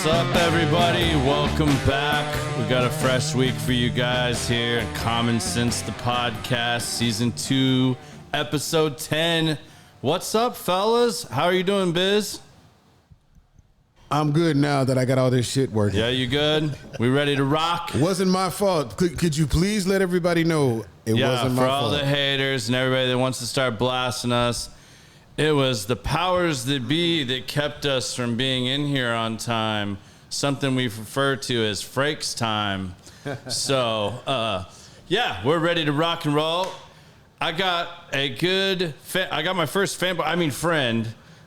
What's up, everybody? Welcome back. We got a fresh week for you guys here. Common Sense, the podcast, season 2, episode 10. What's up, fellas? How are you doing, Biz? I'm good now that I got all this shit working. Yeah, you good? We ready to rock? It wasn't my fault. Could you please let everybody know it wasn't my fault? For all the haters and everybody that wants to start blasting us, it was the powers that be that kept us from being in here on time, something we refer to as Frakes time. So, we're ready to rock and roll. I got my first friend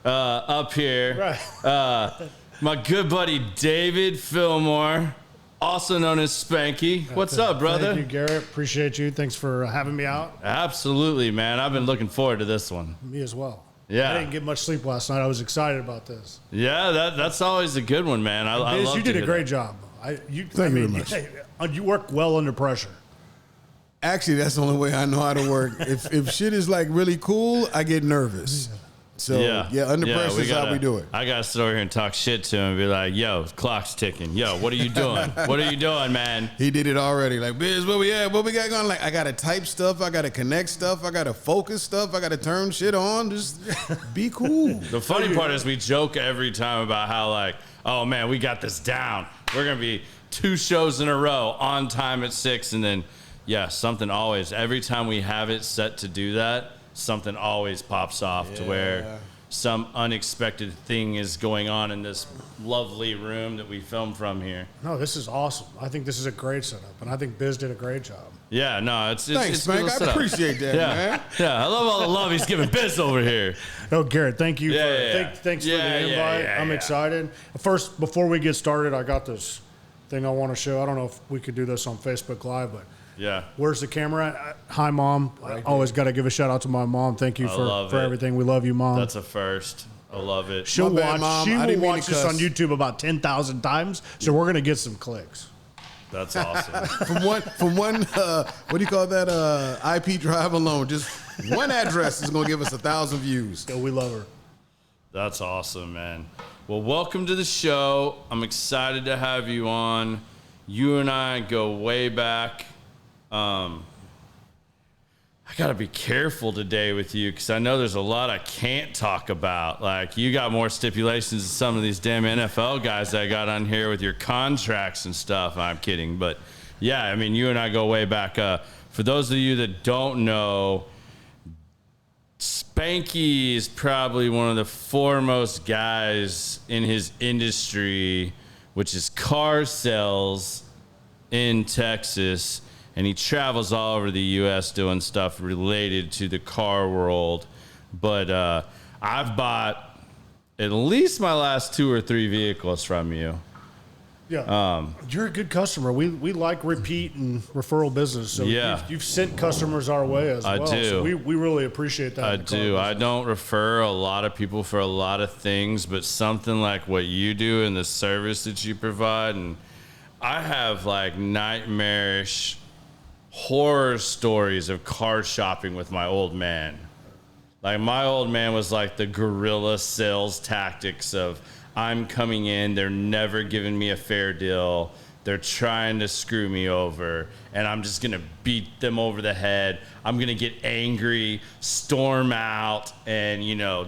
up here. Right. My good buddy David Fillmore, also known as Spanky. What's up, brother? Thank you, Garrett. Appreciate you. Thanks for having me out. Absolutely, man. I've been looking forward to this one. Me as well. Yeah. I didn't get much sleep last night. I was excited about this. Yeah, that's always a good one, man. I love you did a great that. job. Thank you very much. You work well under pressure. Actually, that's the only way I know how to work. If shit is like really cool, I get nervous. So, under pressure is how we do it. I got to sit over here and talk shit to him and be like, yo, clock's ticking. Yo, what are you doing? What are you doing, man? He did it already. Like, Biz, what we at? What we got going? Like, I got to type stuff. I got to connect stuff. I got to focus stuff. I got to turn shit on. Just be cool. The funny part is we joke every time about how, like, oh, man, we got this down. We're going to be 2 shows in a row on time at 6. And then, something always, every time we have it set to do that, something always pops off to where some unexpected thing is going on in this lovely room that we film from here. No, this is awesome. I think this is a great setup, and I think Biz did a great job. Yeah, no, it's Thanks, Spank. I appreciate that, man. Yeah, I love all the love he's giving Biz over here. No, Garrett, thank you. Thanks for the invite. I'm excited. First, before we get started, I got this thing I want to show. I don't know if we could do this on Facebook Live, but where's the camera at? Hi, Mom. I always got to give a shout out to my mom. Thank you for everything. We love you, Mom. That's a first. I love it. She will watch this on YouTube about 10,000 times, so we're going to get some clicks. That's awesome. from one what do you call that, IP drive alone, just one address is going to give us 1,000 views. So we love her. That's awesome, man. Well, welcome to the show. I'm excited to have you on. You and I go way back. I got to be careful today with you because I know there's a lot I can't talk about. Like, you got more stipulations than some of these damn NFL guys that I got on here with your contracts and stuff. I'm kidding. But, you and I go way back. For those of you that don't know, Spanky is probably one of the foremost guys in his industry, which is car sales in Texas. And he travels all over the U.S. doing stuff related to the car world. But I've bought at least my last 2 or 3 vehicles from you. Yeah, you're a good customer. We like repeat and referral business. So you've sent customers our way as well. I do. So we really appreciate that. I do. I don't refer a lot of people for a lot of things, but something like what you do and the service that you provide. And I have like nightmarish horror stories of car shopping with my old man. Like, my old man was like the guerrilla sales tactics of, I'm coming in, they're never giving me a fair deal, they're trying to screw me over, and I'm just gonna beat them over the head. I'm gonna get angry, storm out, and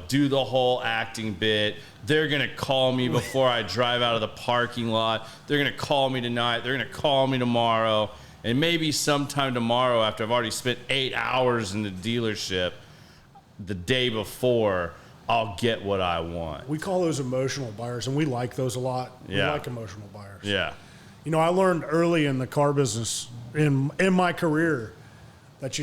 do the whole acting bit. They're gonna call me before I drive out of the parking lot. They're gonna call me tonight, they're gonna call me tomorrow. And maybe sometime tomorrow, after I've already spent 8 hours in the dealership, the day before, I'll get what I want. We call those emotional buyers, and we like those a lot. We like emotional buyers. Yeah. I learned early in the car business, in my career, that,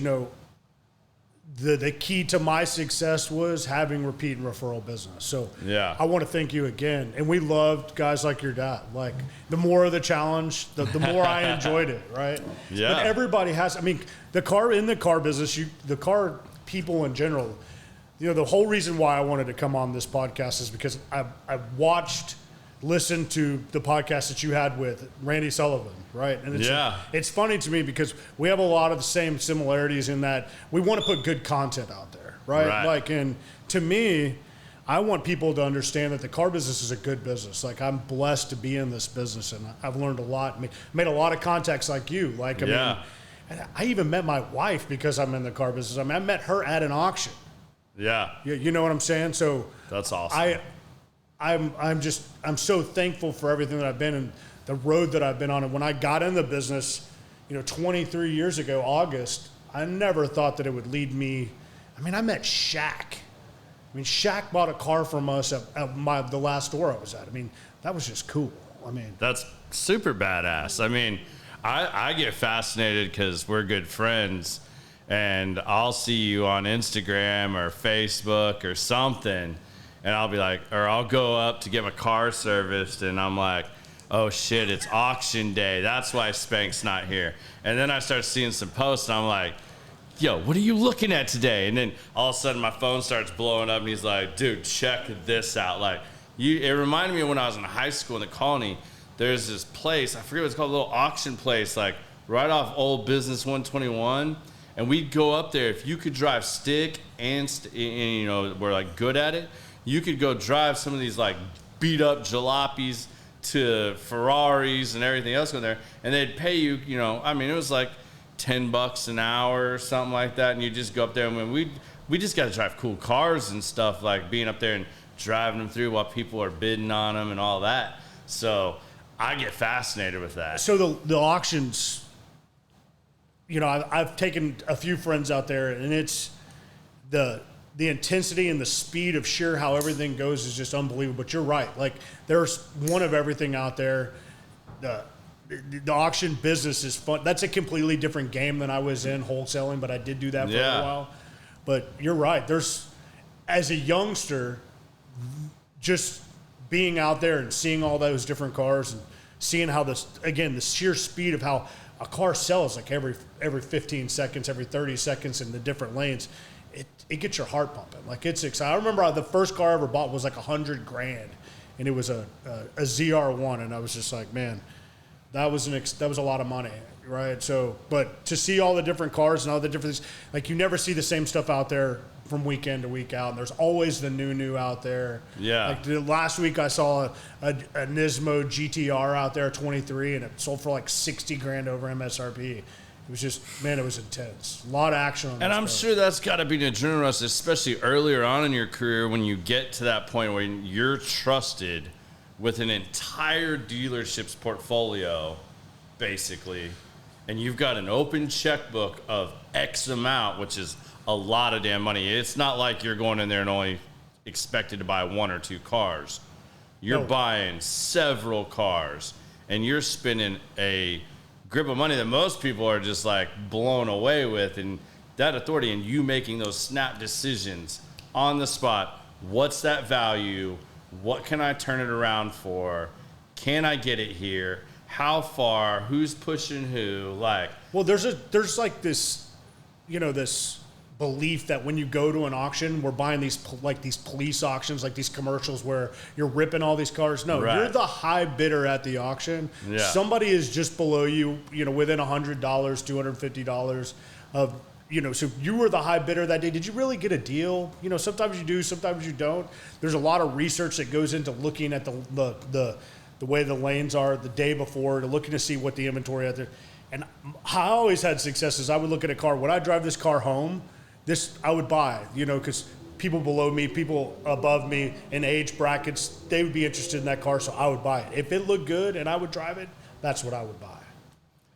the key to my success was having repeat and referral business. So I want to thank you again. And we loved guys like your dad. Like, the more of the challenge, the more I enjoyed it, right? Yeah. But everybody has, the car business, the car people in general, the whole reason why I wanted to come on this podcast is because I listened to the podcast that you had with Randy Sullivan, right? And it's funny to me because we have a lot of the same similarities in that we want to put good content out there, right? Like, and to me, I want people to understand that the car business is a good business. Like, I'm blessed to be in this business, and I've learned a lot, made a lot of contacts like you. Like, I mean, and I even met my wife because I'm in the car business. I mean, I met her at an auction. Yeah. You know what I'm saying? So that's awesome. I'm so thankful for everything that I've been in, the road that I've been on. And when I got in the business, 23 years ago, August, I never thought that it would lead me. I mean, I met Shaq. I mean, Shaq bought a car from us at the last store I was at. I mean, that was just cool. I mean, that's super badass. I mean, I get fascinated because we're good friends, and I'll see you on Instagram or Facebook or something, and I'll be like, or I'll go up to get my car serviced, and I'm like, oh shit, it's auction day. That's why Spank's not here. And then I start seeing some posts, and I'm like, yo, what are you looking at today? And then all of a sudden my phone starts blowing up, and he's like, dude, check this out. Like, it reminded me of when I was in high school in the Colony. There's this place, I forget what it's called, a little auction place, like right off Old Business 121. And we'd go up there. If you could drive stick and we're like good at it, you could go drive some of these like beat up jalopies to Ferraris and everything else going there. And they'd pay you, I mean, it was like $10 an hour or something like that, and you just go up there, and we just got to drive cool cars and stuff, like being up there and driving them through while people are bidding on them and all that. So I get fascinated with that. So the auctions, I've taken a few friends out there, and it's the intensity and the speed of how everything goes is just unbelievable. But you're right, like there's one of everything out there. The auction business is fun. That's a completely different game than I was in wholesaling, but I did do that for a while. But you're right. As a youngster, just being out there and seeing all those different cars and seeing how the sheer speed of how a car sells, like every 15 seconds, every 30 seconds in the different lanes, it gets your heart pumping. Like, it's exciting. I remember the first car I ever bought was like $100,000, and it was a ZR1, and I was just like, man, that was a lot of money, right? So, but to see all the different cars and all the different things, like you never see the same stuff out there from weekend to week out. And there's always the new out there. Yeah. Like last week I saw a Nismo GTR out there, 23, and it sold for like $60,000 over MSRP. It was just, man, it was intense. A lot of action on that. And I'm sure that's got to be an adrenaline rush, especially earlier on in your career when you get to that point where you're trusted with an entire dealership's portfolio, basically, and you've got an open checkbook of X amount, which is a lot of damn money. It's not like you're going in there and only expected to buy one or two cars. You're buying several cars, and you're spending a grip of money that most people are just like blown away with, and that authority, and you making those snap decisions on the spot. What's that value? What can I turn it around for? Can I get it here? How far? Who's pushing who? Like, well, there's like this, this belief that when you go to an auction, we're buying these police auctions, like these commercials where you're ripping all these cars. No, You're the high bidder at the auction. Yeah. Somebody is just below you, within $100, $250 of. So you were the high bidder that day. Did you really get a deal? Sometimes you do, sometimes you don't. There's a lot of research that goes into looking at the way the lanes are the day before, to looking to see what the inventory out there. And I always had successes. I would look at a car. When I drive this car home, I would buy, because people below me, people above me in age brackets, they would be interested in that car, so I would buy it. If it looked good and I would drive it, that's what I would buy.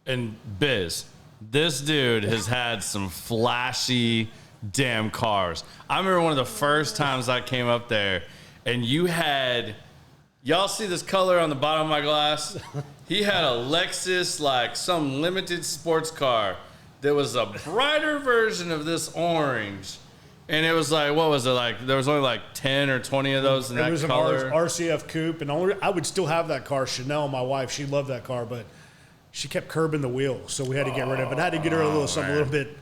And Biz, this dude has had some flashy damn cars. I remember one of the first times I came up there, and y'all see this color on the bottom of my glass? He had a Lexus, like some limited sports car that was a brighter version of this orange. And it was like, what was it like? There was only like 10 or 20 of those in that color. It was an RCF coupe, and I would still have that car. Chanel, my wife, she loved that car, but she kept curbing the wheels, so we had to get rid of it. I had to get her something a little bit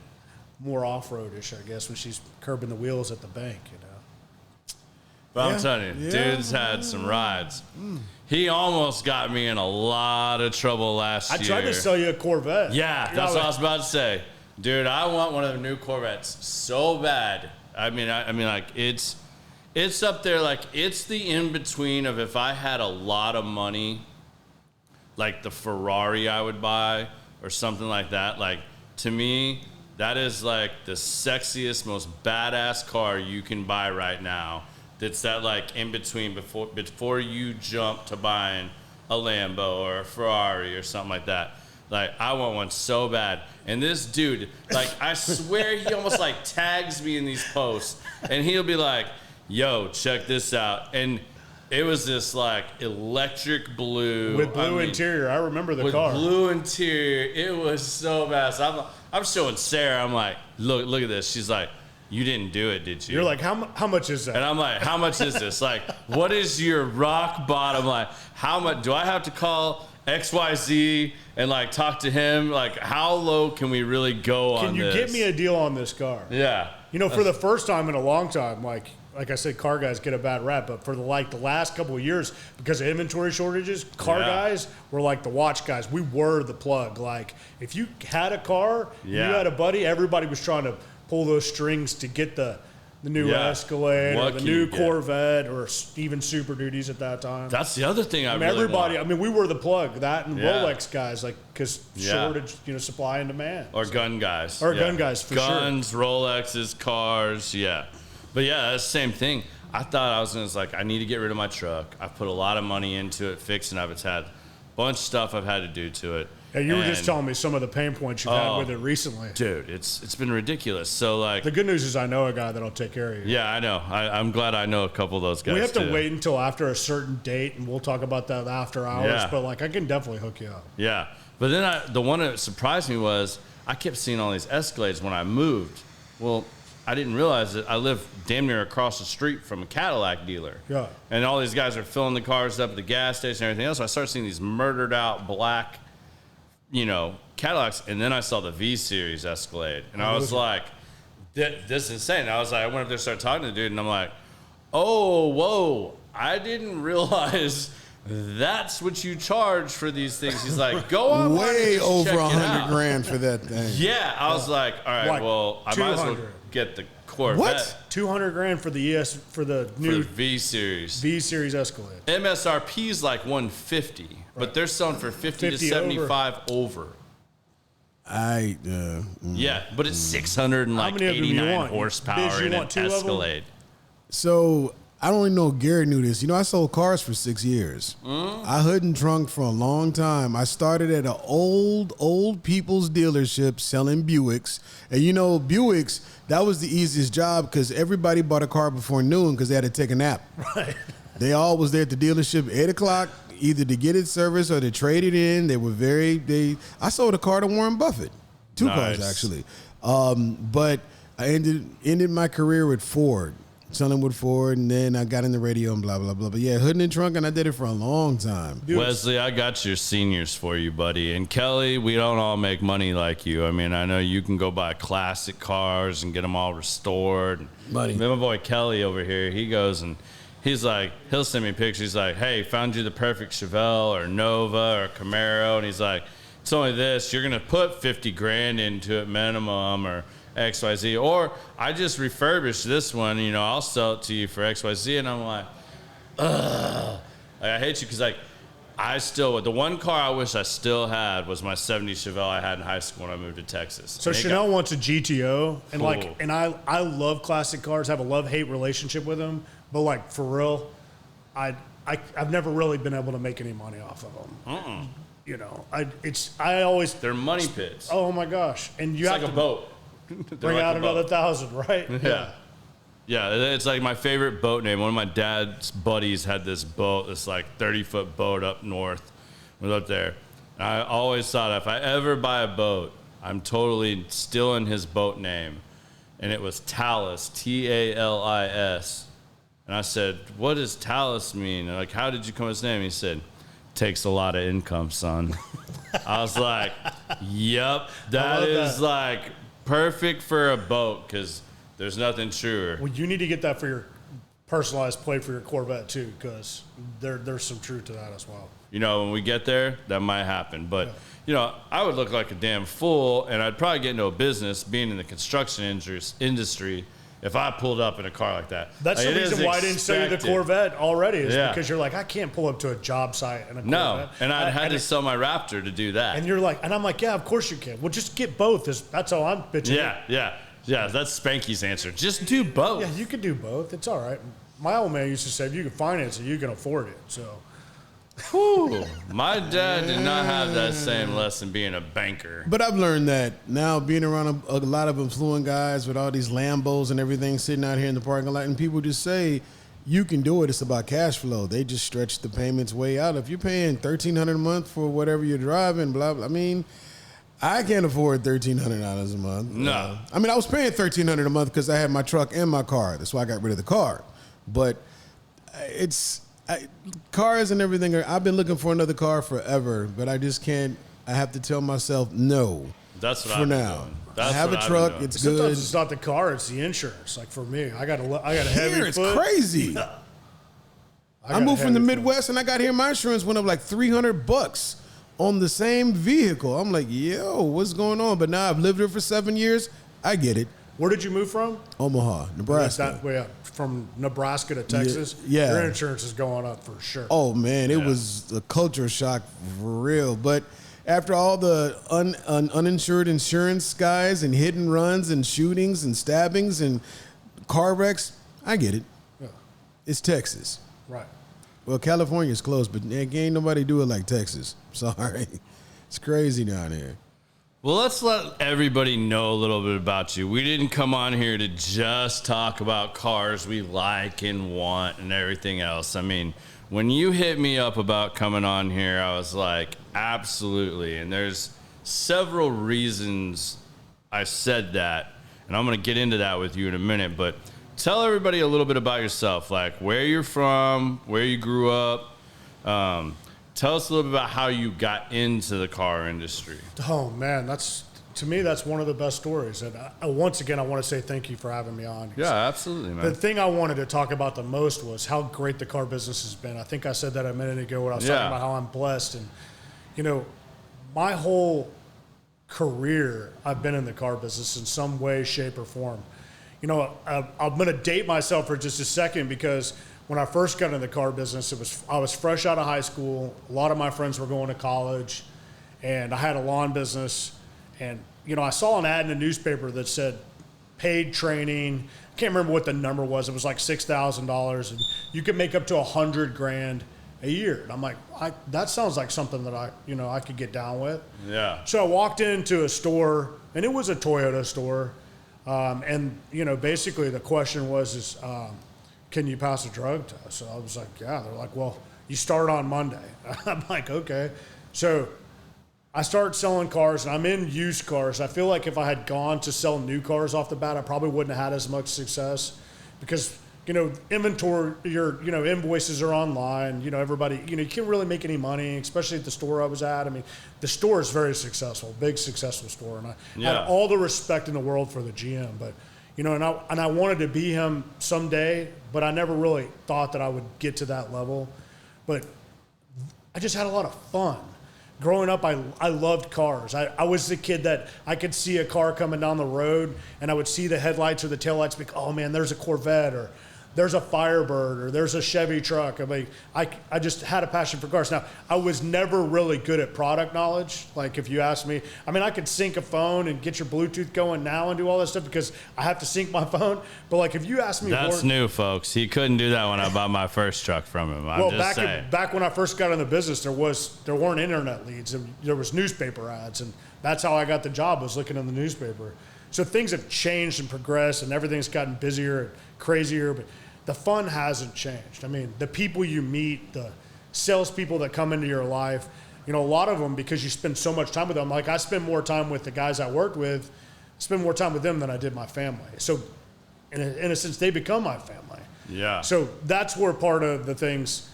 more off-roadish, I guess, when she's curbing the wheels at the bank, But I'm telling you, dude's had some rides. He almost got me in a lot of trouble last year. I tried to sell you a Corvette. Yeah, that's what I was about to say. Dude, I want one of the new Corvettes so bad. I mean, like it's It's up there, like, it's the in-between of if I had a lot of money, like the Ferrari I would buy or something like that. Like, to me, that is, like, the sexiest, most badass car you can buy right now. That's that, like, in-between before you jump to buying a Lambo or a Ferrari or something like that. Like, I want one so bad. And this dude, like, I swear he almost, like, tags me in these posts. And he'll be like, yo, check this out. And it was this, like, electric blue. With blue interior. I remember the car. With blue interior. It was so bad. So I'm showing Sarah. I'm like, look at this. She's like, you didn't do it, did you? You're like, how much is that? And I'm like, how much is this? Like, what is your rock bottom? Like, how much? Do I have to call XYZ and, like, talk to him? Like, how low can we really go on this? Can you get me a deal on this car? Yeah. You know, for the first time in a long time, like I said, car guys get a bad rap, but for the last couple of years, because of inventory shortages, car guys were like the watch guys. We were the plug. Like, if you had a car, you had a buddy, everybody was trying to pull those strings to get the new Escalade or the new Corvette or even Super Duties at that time. That's the other thing I really everybody, want. I mean, we were the plug. That and Rolex guys, like, because shortage, supply and demand. Or gun guys. Or gun guys, for sure. Guns, Rolexes, cars, But yeah, that's the same thing. I thought I was going to, like, I need to get rid of my truck. I've put a lot of money into it, fixing it. It's had a bunch of stuff I've had to do to it. Yeah, you were just telling me some of the pain points you've had with it recently. Dude, it's been ridiculous. So, like, the good news is I know a guy that'll take care of you. Yeah, I know. I'm glad I know a couple of those guys. We have to wait until after a certain date, and we'll talk about that after hours. Yeah. But, like, I can definitely hook you up. Yeah. But then the one that surprised me was I kept seeing all these Escalades when I moved. Well, I didn't realize that I live damn near across the street from a Cadillac dealer. Yeah. And all these guys are filling the cars up at the gas station and everything else. So I started seeing these murdered out black, Cadillacs. And then I saw the V-Series Escalade. And I was like, this is insane. And I was like, I went up there and started talking to the dude. And I'm like, oh, whoa. I didn't realize that's what you charge for these things. He's like, go on. Way over $100,000 for that thing. Yeah. I was like, all right, Like well, I might as well get the Corvette. What? $200,000 for the for the new V-Series. V-Series Escalade. MSRP is like 150, but they're selling for 50 to 75 over. Yeah, but it's 689 horsepower in an Escalade. So I don't even know if Gary knew this. I sold cars for 6 years. I hood and trunk for a long time. I started at an old people's dealership selling Buicks. And Buicks, that was the easiest job because everybody bought a car before noon because they had to take a nap. Right. They all was there at the dealership 8 o'clock, either to get it serviced or to trade it in. They were I sold a car to Warren Buffett. 2 cars, actually. But I ended my career with Ford. Selling with Ford, and then I got in the radio and blah, blah, blah. But yeah, hood and trunk, and I did it for a long time. Wesley, I got your seniors for you, buddy. And Kelly, we don't all make money like you. I mean, I know you can go buy classic cars and get them all restored. Buddy. My boy Kelly over here, he goes and he's like, he'll send me pictures. He's like, hey, found you the perfect Chevelle or Nova or Camaro. And he's like, it's only this. You're going to put $50,000 into it minimum or XYZ, or I just refurbished this one, I'll sell it to you for XYZ. And I'm like, ugh. I hate you because, like, the one car I wish I still had was my 70 Chevelle I had in high school when I moved to Texas. So Chanel wants a GTO, and I love classic cars, have a love-hate relationship with them, but, like, for real, I've never really been able to make any money off of them. I always... They're money pits. Oh, my gosh. And you have like a boat. Bring out another 1,000, right? Yeah, it's like my favorite boat name. One of my dad's buddies had this boat, this like 30-foot boat up north. We was up there. I always thought if I ever buy a boat, I'm totally stealing his boat name. And it was Talis, Talis. And I said, what does Talis mean? And like, how did you come with his name? He said, takes a lot of income, son. I was like, yep, that is like perfect for a boat because there's nothing truer. Well, you need to get that for your personalized plate for your Corvette too, because there's some truth to that as well. When we get there, that might happen. But, I would look like a damn fool, and I'd probably get into a business being in the construction industry if I pulled up in a car like that. That's like, the reason why I didn't say the Corvette already is because you're like, I can't pull up to a job site in a Corvette. No, and I had to sell my Raptor to do that. And you're like, and I'm like, yeah, of course you can. Well, just get both. That's all I'm bitching. Yeah, that's Spanky's answer. Just do both. Yeah, you can do both. It's all right. My old man used to say, if you can finance it, you can afford it. So. Whew. My dad did not have that same lesson being a banker. But I've learned that now being around a lot of affluent guys with all these Lambos and everything sitting out here in the parking lot, and people just say, you can do it. It's about cash flow. They just stretch the payments way out. If you're paying $1,300 a month for whatever you're driving, blah, blah. I mean, I can't afford $1,300 a month. No. I mean, I was paying $1,300 a month because I had my truck and my car. That's why I got rid of the car. But cars and everything, I've been looking for another car forever, but I just can't. I have to tell myself no. That's what for I'm now. doing. I have a truck. It's good. Sometimes it's not the car; it's the insurance. Like for me, I got a heavy here, it's foot. crazy. I moved from the Midwest, and I got here. My insurance went up like $300 on the same vehicle. I'm like, yo, what's going on? But now I've lived here for 7 years. I get it. Where did you move from? Omaha, Nebraska. From Nebraska to Texas? Yeah. Your insurance is going up for sure. Oh, man, it was a culture shock for real. But after all the uninsured insurance guys and hit and runs and shootings and stabbings and car wrecks, I get it. Yeah. It's Texas. Right. Well, California's close, but ain't nobody do it like Texas. Sorry. It's crazy down here. Well, let's let everybody know a little bit about you. We didn't come on here to just talk about cars we like and want and everything else. I mean, when you hit me up about coming on here, I was like, absolutely. And there's several reasons I said that, and I'm going to get into that with you in a minute. But tell everybody a little bit about yourself, like where you're from, where you grew up. Tell us a little bit about how you got into the car industry. Oh, man, to me, that's one of the best stories. And once again, I want to say thank you for having me on. Yeah, absolutely, man. The thing I wanted to talk about the most was how great the car business has been. I think I said that a minute ago when I was talking about how I'm blessed. And, my whole career, I've been in the car business in some way, shape, or form. I'm going to date myself for just a second because when I first got into the car business, I was fresh out of high school. A lot of my friends were going to college, and I had a lawn business. And, I saw an ad in a newspaper that said paid training. I can't remember what the number was. It was like $6,000, and you could make up to $100,000 a year. And I'm like, that sounds like something that I could get down with. Yeah. So I walked into a store, and it was a Toyota store. And basically the question was, can you pass a drug test? So I was like, yeah. They're like, well, you start on Monday. I'm like, okay. So I start selling cars, and I'm in used cars. I feel like if I had gone to sell new cars off the bat, I probably wouldn't have had as much success because, inventory, your, invoices are online. Everybody, you can't really make any money, especially at the store I was at. I mean, the store is very successful, big successful store. And I had all the respect in the world for the GM, but, and I wanted to be him someday, but I never really thought that I would get to that level. But I just had a lot of fun. Growing up, I loved cars. I was the kid that I could see a car coming down the road, and I would see the headlights or the taillights, like, oh man, there's a Corvette, or there's a Firebird, or there's a Chevy truck. I mean, I just had a passion for cars. Now, I was never really good at product knowledge. Like, if you ask me, I mean, I could sync a phone and get your Bluetooth going now and do all that stuff because I have to sync my phone. But, like, if you ask me... That's new, folks. He couldn't do that when I bought my first truck from him. Back when I first got in the business, there weren't internet leads. There was newspaper ads, and that's how I got the job, was looking in the newspaper. So things have changed and progressed, and everything's gotten busier and crazier, but the fun hasn't changed. I mean, the people you meet, the salespeople that come into your life, a lot of them, because you spend so much time with them, like I spend more time with the guys I worked with, spend more time with them than I did my family. So in a sense, they become my family. Yeah. So that's where part of the things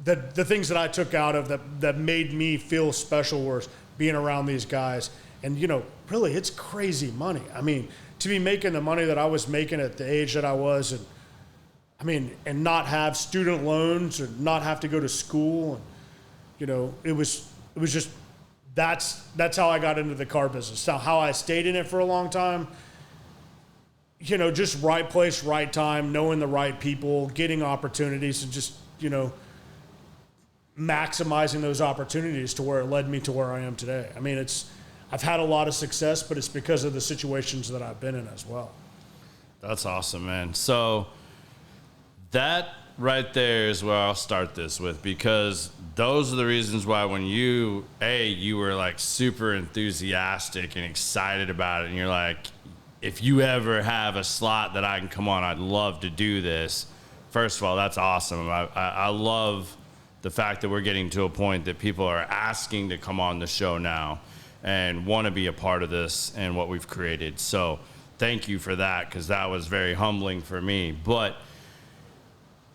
that I took out of that made me feel special was being around these guys. And, really, it's crazy money. I mean, to be making the money that I was making at the age that I was, and not have student loans or not have to go to school. And, it was just, that's how I got into the car business. Now, how I stayed in it for a long time, just right place, right time, knowing the right people, getting opportunities, and just, maximizing those opportunities to where it led me to where I am today. I mean, I've had a lot of success, but it's because of the situations that I've been in as well. That's awesome, man. So that right there is where I'll start this with, because those are the reasons why when you were like super enthusiastic and excited about it, and you're like, if you ever have a slot that I can come on, I'd love to do this. First of all, that's awesome. I love the fact that we're getting to a point that people are asking to come on the show now and want to be a part of this and what we've created. So thank you for that, because that was very humbling for me. But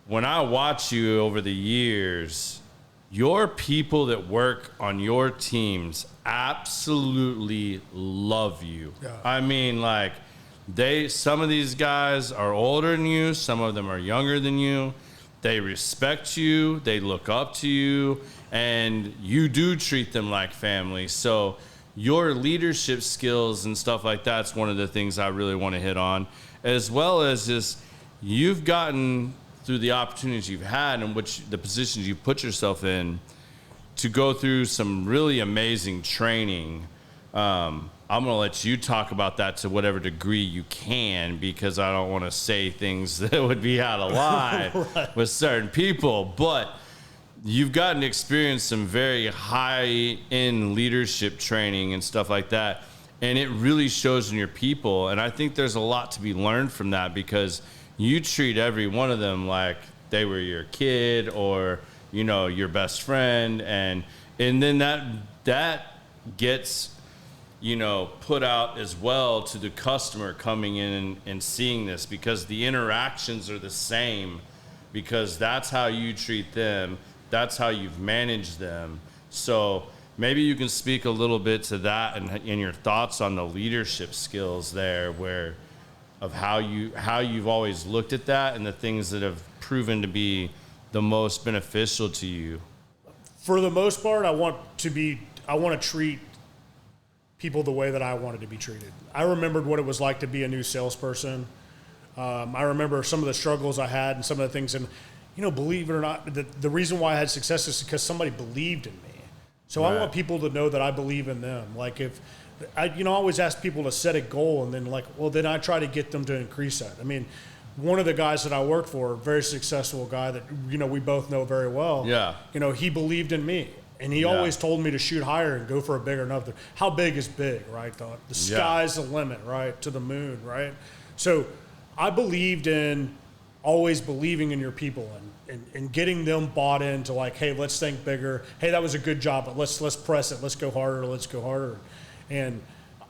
when I watch you over the years, your people that work on your teams absolutely love you. Yeah. I mean, like, some of these guys are older than you, some of them are younger than you. They respect you, they look up to you, and you do treat them like family. So your leadership skills and stuff like that's one of the things I really want to hit on, as well as just you've gotten through the opportunities you've had and the positions you put yourself in to go through some really amazing training. I'm going to let you talk about that to whatever degree you can, because I don't want to say things that would be out of line right. with certain people. But you've gotten to experience some very high-end leadership training and stuff like that, and it really shows in your people. And I think there's a lot to be learned from that, because you treat every one of them like they were your kid or, your best friend. And then that gets put out as well to the customer coming in and seeing this, because the interactions are the same, because that's how you treat them. That's how you've managed them. So maybe you can speak a little bit to that and your thoughts on the leadership skills there, of how you've always looked at that and the things that have proven to be the most beneficial to you. For the most part, I want to treat people the way that I wanted to be treated. I remembered what it was like to be a new salesperson. I remember some of the struggles I had and some of the things, and believe it or not, the reason why I had success is because somebody believed in me. So right. I want people to know that I believe in them. Like, if I always ask people to set a goal, and then then I try to get them to increase that. I mean, one of the guys that I worked for, a very successful guy that we both know very well. Yeah. He believed in me. And he always told me to shoot higher and go for a bigger number. How big is big, right? The sky's the limit, right? To the moon, right? So I believed in always believing in your people and getting them bought into like, hey, let's think bigger. Hey, that was a good job, but let's press it. Let's go harder. And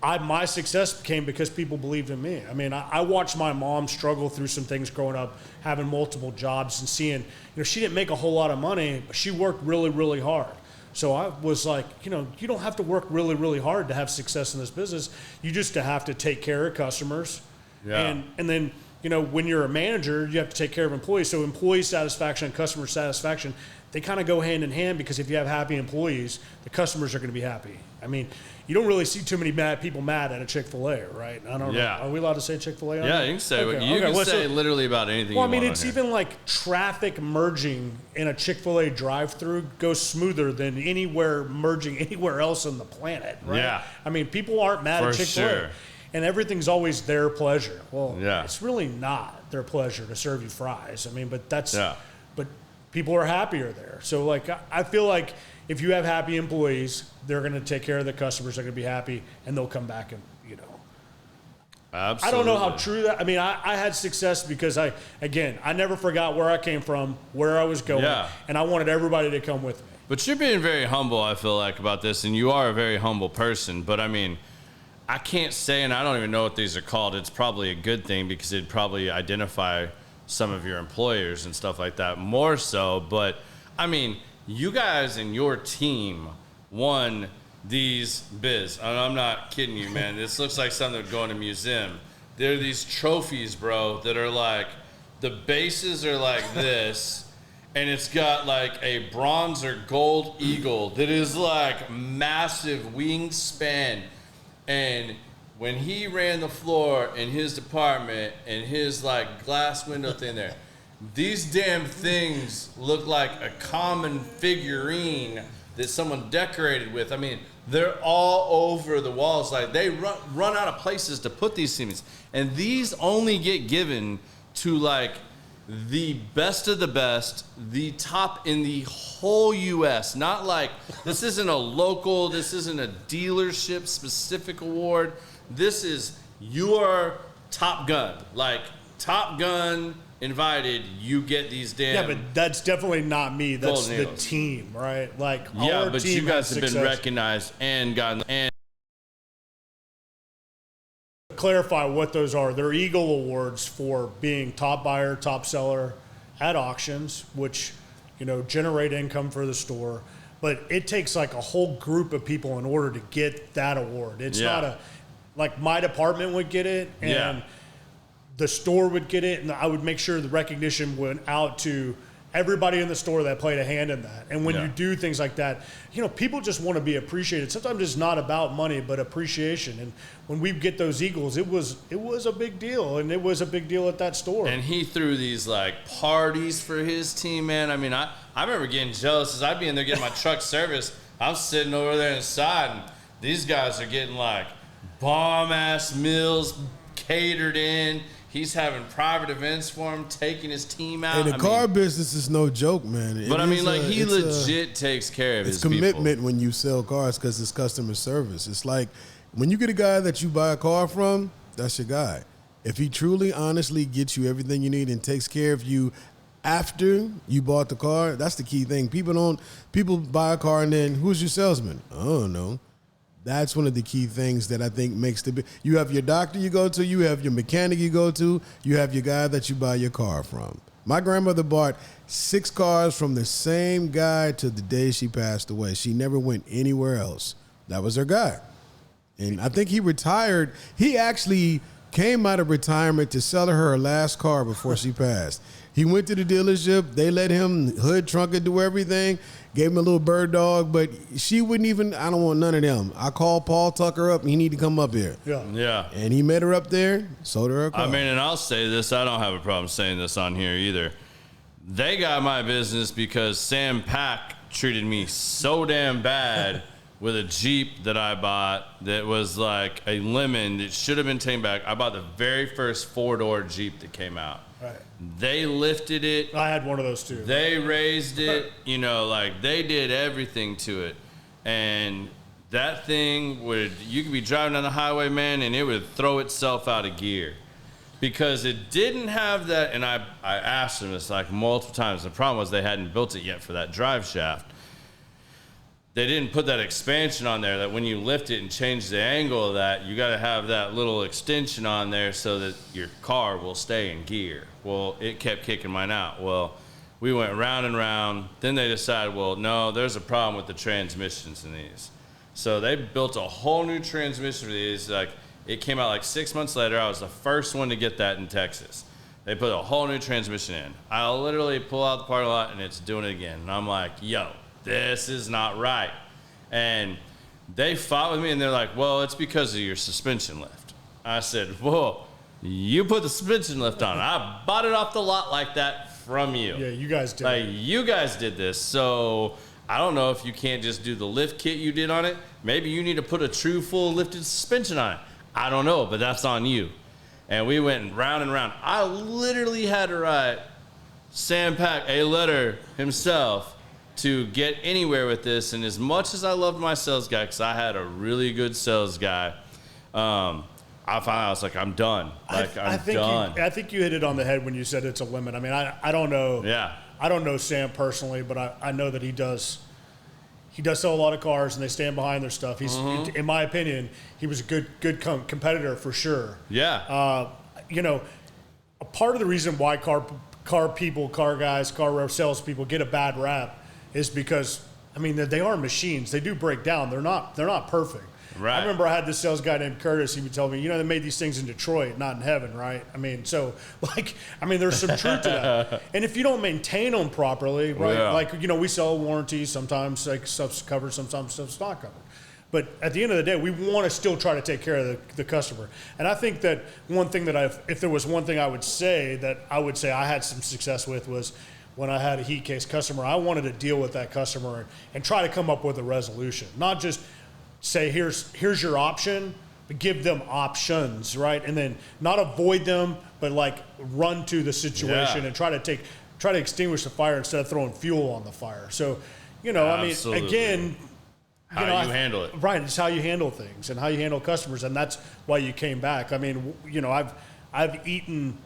my success came because people believed in me. I mean, I watched my mom struggle through some things growing up, having multiple jobs and seeing, she didn't make a whole lot of money, but she worked really, really hard. So I was like, you don't have to work really, really hard to have success in this business. You just have to take care of customers. Yeah. And then, when you're a manager, you have to take care of employees. So employee satisfaction and customer satisfaction, they kind of go hand in hand, because if you have happy employees, the customers are going to be happy. I mean, you don't really see too many people mad at a Chick-fil-A, right? I don't know. Are we allowed to say Chick-fil-A? Yeah, you can say literally about anything. Well, I mean, it's even like traffic merging in a Chick-fil-A drive-through goes smoother than merging anywhere else on the planet, right? Yeah. I mean, people aren't mad at Chick-fil-A. Sure. And everything's always their pleasure. Well, it's really not their pleasure to serve you fries. I mean, but but people are happier there. So, I feel like if you have happy employees, they're going to take care of the customers. They're going to be happy, and they'll come back and, Absolutely. I don't know how true that. I mean, I had success because I never forgot where I came from, where I was going, and I wanted everybody to come with me. But you're being very humble, I feel like, about this, and you are a very humble person. But I mean, I can't say, and I don't even know what these are called. It's probably a good thing, because it'd probably identify some of your employers and stuff like that more so. But I mean, you guys and your team won these bids. And I'm not kidding you, man. This looks like something that would go in a museum. There are these trophies, bro, that are like, the bases are like this, and it's got like a bronze or gold eagle that is like massive wingspan. And when he ran the floor in his department and his like glass window thing there, these damn things look like a common figurine that someone decorated with. I mean, they're all over the walls. Like they run out of places to put these ceilings, and these only get given to like the best of the best, the top in the whole U.S. Not like this isn't a local, this isn't a dealership specific award. This is your Top Gun, like Top Gun. Invited, you get these damn. Yeah, but that's definitely not me. That's the Eagles. team, right? Like, yeah, our but team you guys have success. been recognized and gotten. And clarify what those are. They're Eagle Awards for being top buyer, top seller at auctions, which generate income for the store. But it takes like a whole group of people in order to get that award. It's not like my department would get it, and the store would get it, and I would make sure the recognition went out to everybody in the store that played a hand in that. And when you do things like that, people just want to be appreciated. Sometimes it's not about money, but appreciation. And when we get those Eagles, it was a big deal, and it was a big deal at that store. And he threw these like parties for his team, man. I mean, I remember getting jealous as I'd be in there getting my truck serviced. I'm sitting over there inside, and these guys are getting like bomb-ass meals catered in. He's having private events for him, taking his team out. Hey, the car business is no joke, man. But I mean, like, he legit takes care of his people. It's commitment when you sell cars because it's customer service. It's like when you get a guy that you buy a car from, that's your guy. If he truly, honestly gets you everything you need and takes care of you after you bought the car, that's the key thing. People buy a car and then, who's your salesman? I don't know. That's one of the key things that I think makes you have your doctor you go to, you have your mechanic you go to, you have your guy that you buy your car from. My grandmother bought 6 cars from the same guy to the day she passed away. She never went anywhere else. That was her guy. And I think he retired. He actually came out of retirement to sell her last car before she passed. He went to the dealership. They let him hood, trunk it, do everything. Gave him a little bird dog, but she wouldn't even, I don't want none of them. I called Paul Tucker up, and he need to come up here. Yeah. And he met her up there, sold her a car. I mean, and I'll say this, I don't have a problem saying this on here either. They got my business because Sam Pack treated me so damn bad with a Jeep that I bought that was like a lemon that should have been taken back. I bought the very first 4-door Jeep that came out. Right. They lifted it. I had one of those too. They raised it, like they did everything to it. And that thing you could be driving down the highway, man, and it would throw itself out of gear. Because it didn't have that, and I asked them this like multiple times. The problem was they hadn't built it yet for that drive shaft. They didn't put that expansion on there that when you lift it and change the angle of that, you got to have that little extension on there so that your car will stay in gear. Well, it kept kicking mine out. Well, we went round and round. Then they decided, well, no, there's a problem with the transmissions in these. So they built a whole new transmission for these. Like, it came out like 6 months later. I was the first one to get that in Texas. They put a whole new transmission in. I'll literally pull out the parking lot, and it's doing it again. And I'm like, yo, this is not right. And they fought with me, and they're like, well, it's because of your suspension lift. I said, whoa, you put the suspension lift on. I bought it off the lot like that from you. Yeah, you guys did. Like, you guys did this. So I don't know if you can't just do the lift kit you did on it. Maybe you need to put a true full lifted suspension on it. I don't know, but that's on you. And we went round and round. I literally had to write Sam Pack a letter himself to get anywhere with this. And as much as I loved my sales guy, because I had a really good sales guy, I finally was like, I'm done. Like, I'm done. I think you hit it on the head when you said it's a limit. I mean, I don't know. Yeah. I don't know Sam personally, but I know that he does sell a lot of cars, and they stand behind their stuff. He's, in my opinion, he was a good competitor for sure. Yeah. A part of the reason why car people, car guys, car salespeople get a bad rap is because, I mean, they are machines. They do break down. They're not perfect. Right. I remember I had this sales guy named Curtis. He would tell me, they made these things in Detroit, not in heaven, right? I mean, there's some truth to that. And if you don't maintain them properly, right? Yeah. Like, we sell warranties. Sometimes like stuff's covered, sometimes stuff's not covered. But at the end of the day, we want to still try to take care of the customer. And I think that one thing that if there was one thing I would say I had some success with was when I had a heat case customer, I wanted to deal with that customer and try to come up with a resolution. Not just say, here's your option, but give them options, right? And then not avoid them, but like run to the situation and try to extinguish the fire instead of throwing fuel on the fire. So, Absolutely. I mean, again, How you handle it. Right, it's how you handle things and how you handle customers, and that's why you came back. I mean, I've eaten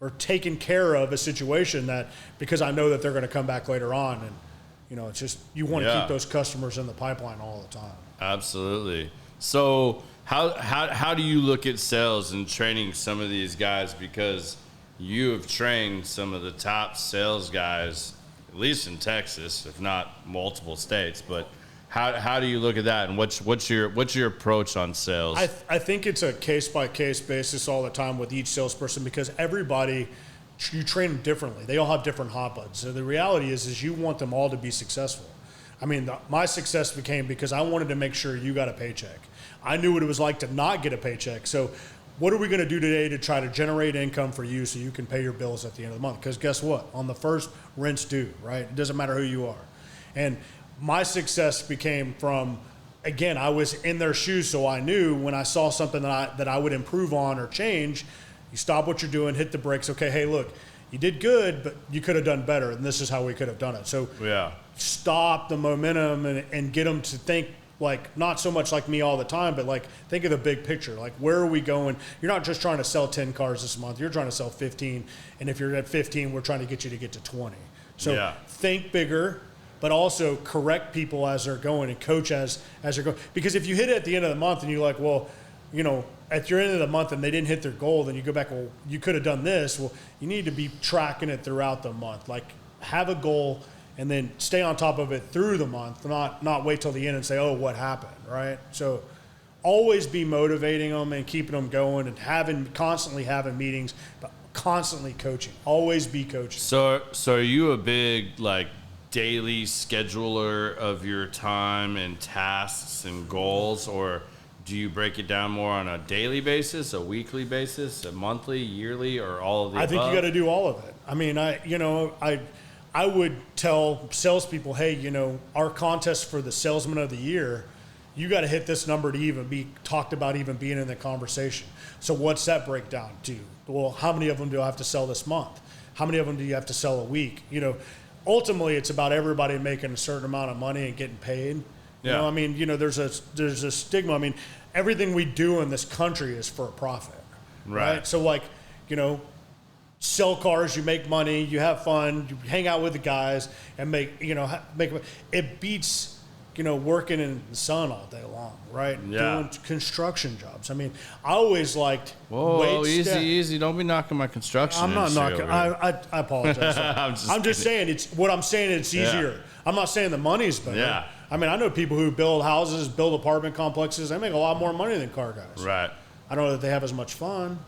or taken care of a situation that because I know that they're going to come back later on, and it's just you want to keep those customers in the pipeline all the time. Absolutely. So how do you look at sales and training some of these guys, because you have trained some of the top sales guys, at least in Texas, if not multiple states, but how do you look at that, and what's your approach on sales? I think it's a case-by-case basis all the time with each salesperson, because everybody, you train them differently. They all have different hot buttons. So the reality is you want them all to be successful. I mean, my success became because I wanted to make sure you got a paycheck. I knew what it was like to not get a paycheck. So what are we going to do today to try to generate income for you so you can pay your bills at the end of the month? Because guess what? On the first, rent's due, right? It doesn't matter who you are. And my success became from, again, I was in their shoes, so I knew when I saw something that I would improve on or change, you stop what you're doing, hit the brakes. Okay, hey, look, you did good, but you could have done better, and this is how we could have done it. So stop the momentum and get them to think, like, not so much like me all the time, but like think of the big picture. Like, where are we going? You're not just trying to sell 10 cars this month. You're trying to sell 15, and if you're at 15, we're trying to get you to get to 20. So think bigger, but also correct people as they're going and coach as they're going. Because if you hit it at the end of the month and you're like, well, at your end of the month and they didn't hit their goal, then you go back, well, you could have done this. Well, you need to be tracking it throughout the month. Like, have a goal and then stay on top of it through the month, not wait till the end and say, oh, what happened, right? So always be motivating them and keeping them going and constantly having meetings, but constantly coaching. Always be coaching. So are you a big, like, daily scheduler of your time and tasks and goals, or do you break it down more on a daily basis, a weekly basis, a monthly, yearly, or all of the above? I think you got to do all of it. I mean, I would tell salespeople, hey, our contest for the salesman of the year, you got to hit this number to even be talked about, even being in the conversation. So what's that breakdown to? Well, how many of them do I have to sell this month? How many of them do you have to sell a week? Ultimately, it's about everybody making a certain amount of money and getting paid. I mean, there's a stigma. I mean, everything we do in this country is for a profit, right? So, like, sell cars, you make money, you have fun, you hang out with the guys, and make it beats working in the sun all day long, right? Doing construction jobs. I mean, I always liked. Whoa, easy! Don't be knocking my construction. I'm not knocking. I apologize. I'm just saying it's easier. I'm not saying the money's better. Yeah. I mean, I know people who build houses, build apartment complexes. They make a lot more money than car guys. Right. I don't know that they have as much fun.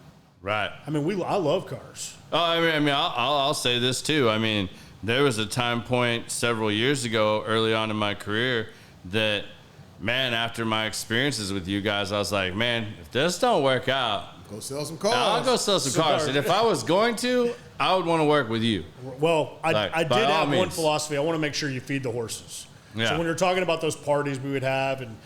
Right. I mean, I love cars. Oh, I mean, I'll say this too. I mean, there was a time point several years ago, early on in my career, that, man, after my experiences with you guys, I was like, man, if this don't work out, go sell some cars. I'll go sell some cars. And if I was going to, I would want to work with you. Well, I did have one philosophy. I want to make sure you feed the horses. Yeah. So when you're talking about those parties we would have, and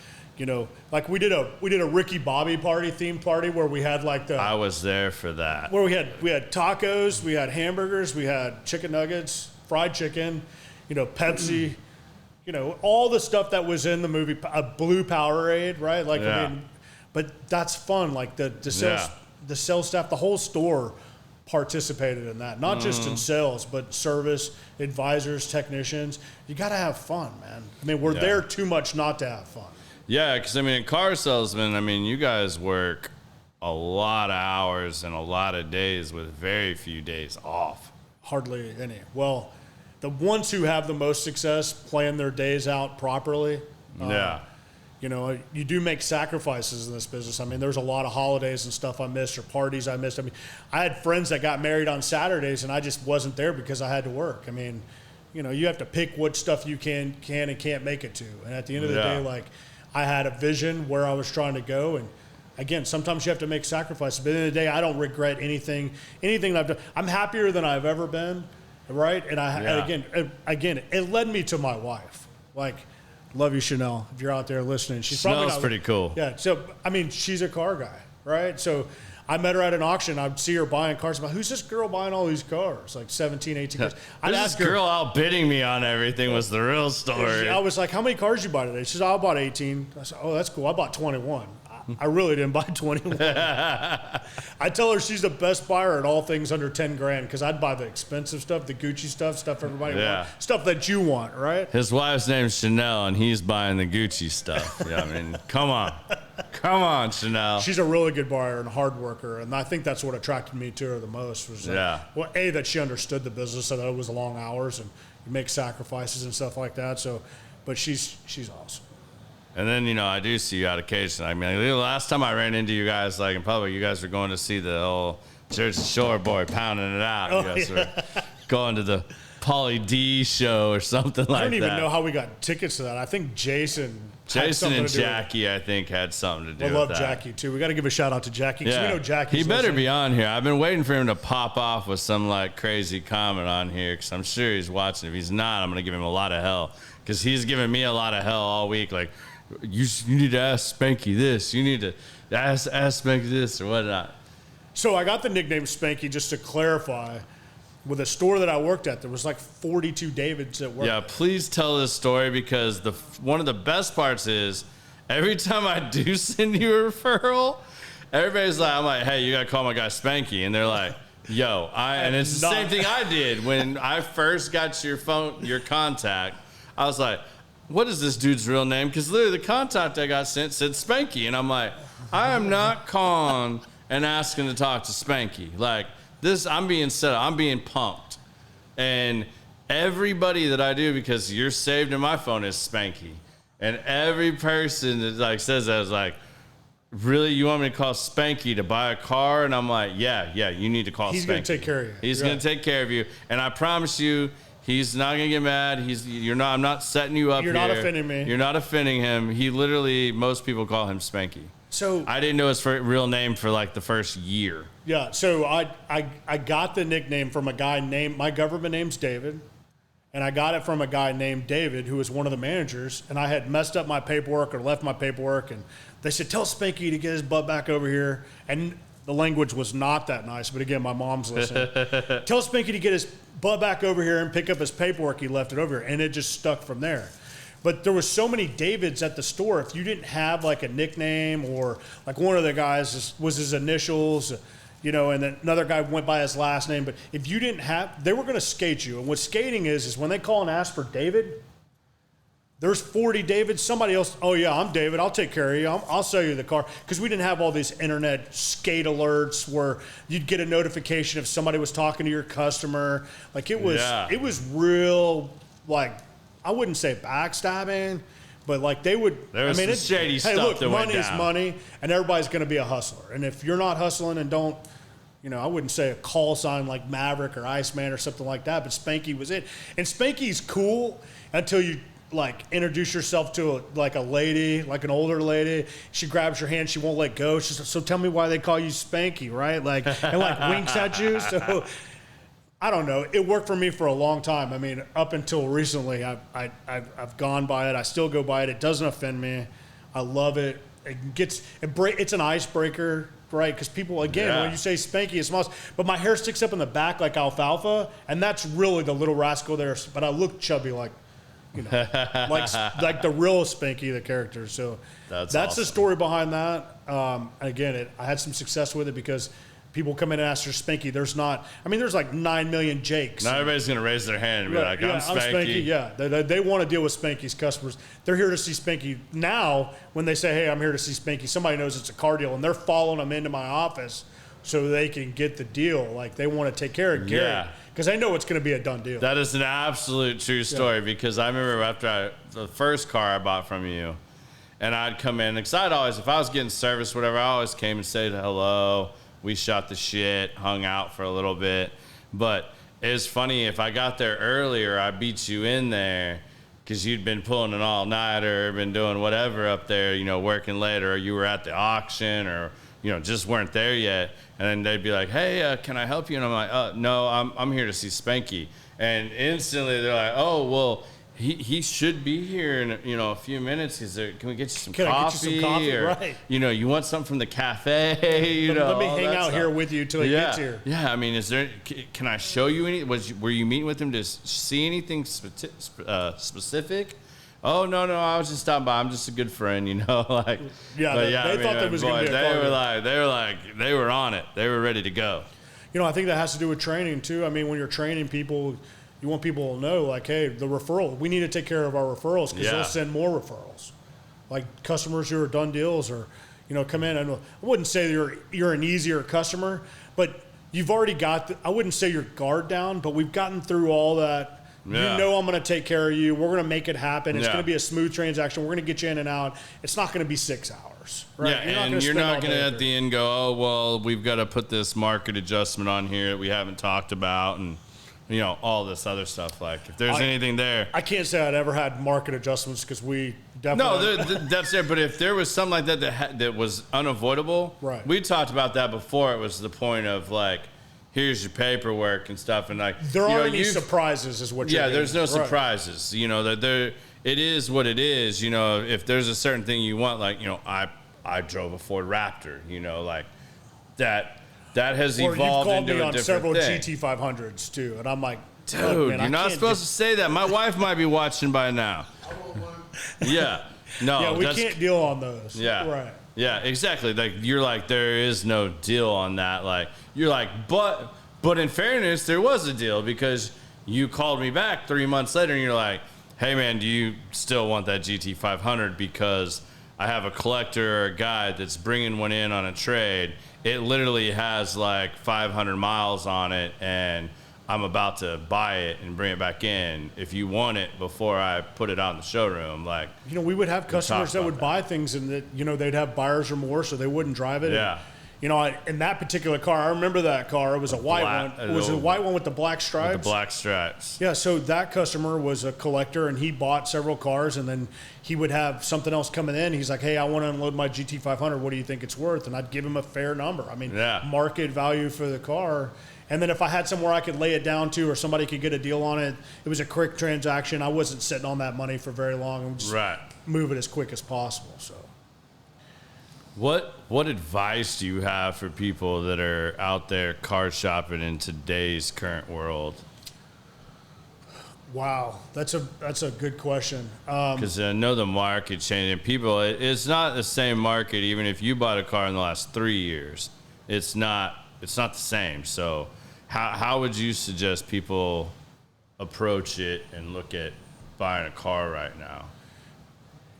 like we did a Ricky Bobby party, themed party, where we had I was there for that. Where we had tacos, we had hamburgers, we had chicken nuggets, fried chicken, Pepsi, all the stuff that was in the movie, a blue Powerade, right? Like, I mean, but that's fun. Like the sales staff, the whole store participated in that, not just in sales, but service, advisors, technicians. You got to have fun, man. I mean, we're there too much not to have fun. Yeah, because, I mean, car salesmen, I mean, you guys work a lot of hours and a lot of days with very few days off. Hardly any. Well, the ones who have the most success plan their days out properly. You do make sacrifices in this business. I mean, there's a lot of holidays and stuff I missed, or parties I missed. I mean, I had friends that got married on Saturdays, and I just wasn't there because I had to work. I mean, you have to pick what stuff you can and can't make it to. And at the end of the day, like, I had a vision where I was trying to go. And again, sometimes you have to make sacrifices. But at the end of the day, I don't regret anything that I've done. I'm happier than I've ever been, right? And and again, it led me to my wife. Like, love you, Chanel, if you're out there listening. She's Chanel's pretty cool. Yeah. So, I mean, she's a car guy, right? So I met her at an auction. I'd see her buying cars. I'm like, who's this girl buying all these cars? Like 17, 18 cars. I'd ask her. This girl outbidding me on everything was the real story. I was like, how many cars you buy today? She said, I bought 18. I said, oh, that's cool. I bought 21. I really didn't buy 21. I tell her she's the best buyer at all things under 10 grand because I'd buy the expensive stuff, the Gucci stuff everybody wants, stuff that you want, right? His wife's name's Chanel, and he's buying the Gucci stuff. Yeah, I mean, come on, Chanel. She's a really good buyer and a hard worker, and I think that's what attracted me to her the most. Was that she understood the business, and that it was long hours, and you make sacrifices and stuff like that. So, but she's awesome. And then, I do see you out occasionally. I mean, the last time I ran into you guys, like in public, you guys were going to see the old Jersey Shore boy pounding it out. You guys were going to the Pauly D show or something like that. I don't even know how we got tickets to that. I think Jason and Jackie, I think, had something to do with that. I love Jackie, too. We got to give a shout-out to Jackie because we know Jackie. He better be on here. I've been waiting for him to pop off with some, like, crazy comment on here because I'm sure he's watching. If he's not, I'm going to give him a lot of hell because he's giving me a lot of hell all week, like, you need to ask Spanky this. You need to ask Spanky this or whatnot. So I got the nickname Spanky just to clarify. With a store that I worked at, there was like 42 Davids at work. Yeah, please tell this story because one of the best parts is every time I do send you a referral, everybody's like, I'm like, hey, you got to call my guy Spanky. And they're like, yo, and it's the same thing I did when I first got your contact. I was like, what is this dude's real name? Because literally the contact I got sent said Spanky. And I'm like, I am not calling and asking to talk to Spanky. Like, this, I'm being set up. I'm being pumped. And everybody that I do, because you're saved in my phone, is Spanky. And every person that like says that is like, really, you want me to call Spanky to buy a car? And I'm like, yeah, you need to call Spanky. He's going to take care of you. He's going to take care of you. And I promise you, he's not gonna get mad. I'm not setting you up. You're not offending me. You're not offending him. He literally, most people call him Spanky. So I didn't know his real name for like the first year. Yeah. So I got the nickname from a guy named, my government name's David, and I got it from a guy named David who was one of the managers. And I had messed up my paperwork or left my paperwork, and they said, tell Spanky to get his butt back over here. And the language was not that nice, but again, my mom's listening. Tell Spanky to get his butt back over here and pick up his paperwork. He left it over here, and it just stuck from there. But there was so many Davids at the store. If you didn't have like a nickname or like one of the guys was his initials, and then another guy went by his last name. But if you didn't have, they were going to skate you. And what skating is when they call and ask for David, there's 40 Davids. Somebody else, oh, yeah, I'm David. I'll take care of you. I'll sell you the car. Because we didn't have all these internet skate alerts where you'd get a notification if somebody was talking to your customer. Like, it was real, like, I wouldn't say backstabbing, but, like, they would. There was some shady stuff look, that went money's down. Money, and everybody's going to be a hustler. And if you're not hustling and don't, I wouldn't say a call sign like Maverick or Iceman or something like that, but Spanky was it. And Spanky's cool until you, like, introduce yourself to a lady, like an older lady. She grabs your hand, she won't let go. She says, so tell me why they call you Spanky, right? Like, and like winks at you. So I don't know. It worked for me for a long time. I mean, up until recently, I've gone by it. I still go by it. It doesn't offend me. I love it. It's an icebreaker, right? Because people, again, when you say Spanky, it smells. But my hair sticks up in the back like alfalfa, and that's really the little rascal there. But I look chubby like the real Spanky, the character. So that's awesome. The story behind that. Again, I had some success with it because people come in and ask for Spanky. There's like 9 million Jakes. Not everybody's going to raise their hand and be like, I'm Spanky. Yeah, they want to deal with Spanky's customers. They're here to see Spanky. Now, when they say, hey, I'm here to see Spanky, somebody knows it's a car deal, and they're following them into my office so they can get the deal. Like, they want to take care of Gary because they know it's going to be a done deal. That is an absolute true story because I remember after the first car I bought from you, and I'd come in, because I'd always, if I was getting service, whatever, I always came and said hello. We shot the shit, hung out for a little bit. But it's funny, if I got there earlier, I beat you in there, because you'd been pulling an all-nighter, been doing whatever up there, you know, working late, or you were at the auction, or, you know, just weren't there yet. And then they'd be like, hey, can I help you? And I'm like, no, I'm here to see Spanky. And instantly they're like, oh, well, he should be here in, you know, a few minutes. Can we get you some coffee? I get you some coffee? Or, right. you know, you want something from the cafe? You know, let me hang out stuff. here with you till he gets here. Yeah, I mean, can I show you any? Were you meeting with him to see anything specific? Oh, no, I was just stopping by. I'm just a good friend, you know. Like, yeah, they thought there was going to be a car. They were on it. They were ready to go. You know, I think that has to do with training too. I mean, when you're training people, you want people to know, like, hey, the referral, we need to take care of our referrals because they'll send more referrals. Like customers who are done deals or, you know, come in. I wouldn't say you're an easier customer, but you've already got, I wouldn't say your guard down, but we've gotten through all that. Yeah. You know I'm going to take care of you. We're going to make it happen. It's going to be a smooth transaction. We're going to get you in and out. It's not going to be 6 hours. Right? Yeah, you're not going to at the end go, oh, well, we've got to put this market adjustment on here that we haven't talked about and, you know, all this other stuff. Like, if there's anything there. I can't say I'd ever had market adjustments because we definitely. No, that's there. But if there was something like that was unavoidable, right. We talked about that before. It was the point of, like, here's your paperwork and stuff, and like there aren't any surprises, is what you're getting. There's no surprises. You know that it is what it is. You know, if there's a certain thing you want, like, you know, I drove a Ford Raptor. You know, like that has evolved into a different thing. Or you've called me on several GT500s too, and I'm like, dude, man, you're not supposed to say that. My wife might be watching by now. I want one. Yeah, no, yeah, we can't deal on those. Yeah, right. Yeah, exactly. Like you're like, there is no deal on that. Like you're like, but in fairness, there was a deal because you called me back 3 months later and you're like, hey man, do you still want that GT500? Because I have a collector or a guy that's bringing one in on a trade. It literally has like 500 miles on it and I'm about to buy it and bring it back in. If you want it before I put it out in the showroom, like, you know, we would have customers that would buy things and that, you know, they'd have buyer's remorse, so they wouldn't drive it. Yeah. And, you know, in that particular car, I remember that car. It was a white one. It was a white one with the black stripes. With the black stripes. Yeah. So that customer was a collector and he bought several cars and then he would have something else coming in. He's like, hey, I want to unload my GT500. What do you think it's worth? And I'd give him a fair number. I mean, market value for the car. And then if I had somewhere I could lay it down to or somebody could get a deal on it, it was a quick transaction. I wasn't sitting on that money for very long. I would just move it as quick as possible. So, what advice do you have for people that are out there car shopping in today's current world? Wow, that's a good question. Because I know the market changing. People, it's not the same market. Even if you bought a car in the last 3 years, it's not the same. So, how would you suggest people approach it and look at buying a car right now?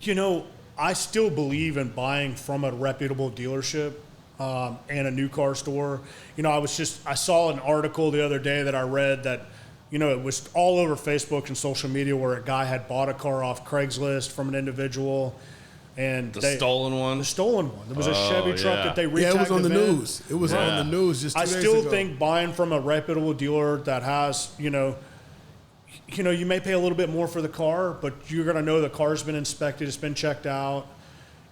You know, I still believe in buying from a reputable dealership and a new car store. You know, I saw an article the other day that I read that, you know, it was all over Facebook and social media where a guy had bought a car off Craigslist from an individual. And the stolen one? The stolen one. There was a Chevy truck that they retagged. Yeah, it was on the news. It was on the news just 2 days ago. I still think buying from a reputable dealer that has, you know, you may pay a little bit more for the car, but you're going to know the car's been inspected, it's been checked out.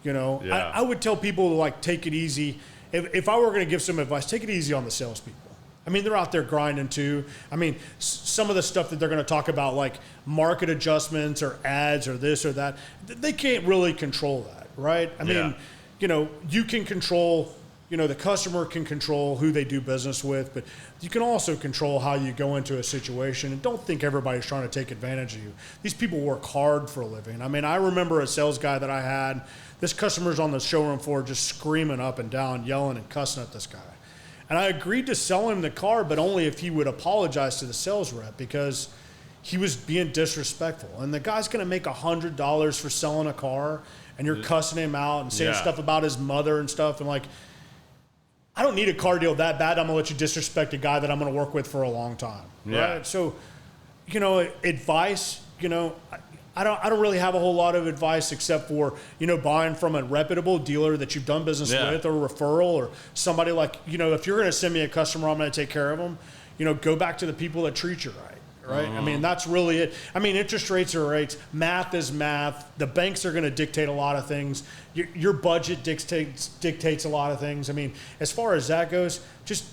You know, I would tell people to, like, take it easy. If I were going to give some advice, take it easy on the salespeople. I mean, they're out there grinding too. I mean, some of the stuff that they're going to talk about, like market adjustments or ads or this or that, they can't really control that, right? I mean, you know, you can control, you know, the customer can control who they do business with, but you can also control how you go into a situation. And don't think everybody's trying to take advantage of you. These people work hard for a living. I mean, I remember a sales guy that I had, this customer's on the showroom floor just screaming up and down, yelling and cussing at this guy. And I agreed to sell him the car, but only if he would apologize to the sales rep because he was being disrespectful. And the guy's going to make $100 for selling a car, and you're cussing him out and saying stuff about his mother and stuff. And, like, I don't need a car deal that bad. I'm going to let you disrespect a guy that I'm going to work with for a long time. Yeah. Right? So, you know, advice, you know, I don't really have a whole lot of advice except for, you know, buying from a reputable dealer that you've done business with, or a referral, or somebody like, you know, if you're going to send me a customer, I'm going to take care of them. You know, go back to the people that treat you right, right? I mean, that's really it. I mean, interest rates are rates. Math is math. The banks are going to dictate a lot of things. Your budget dictates a lot of things. I mean, as far as that goes, just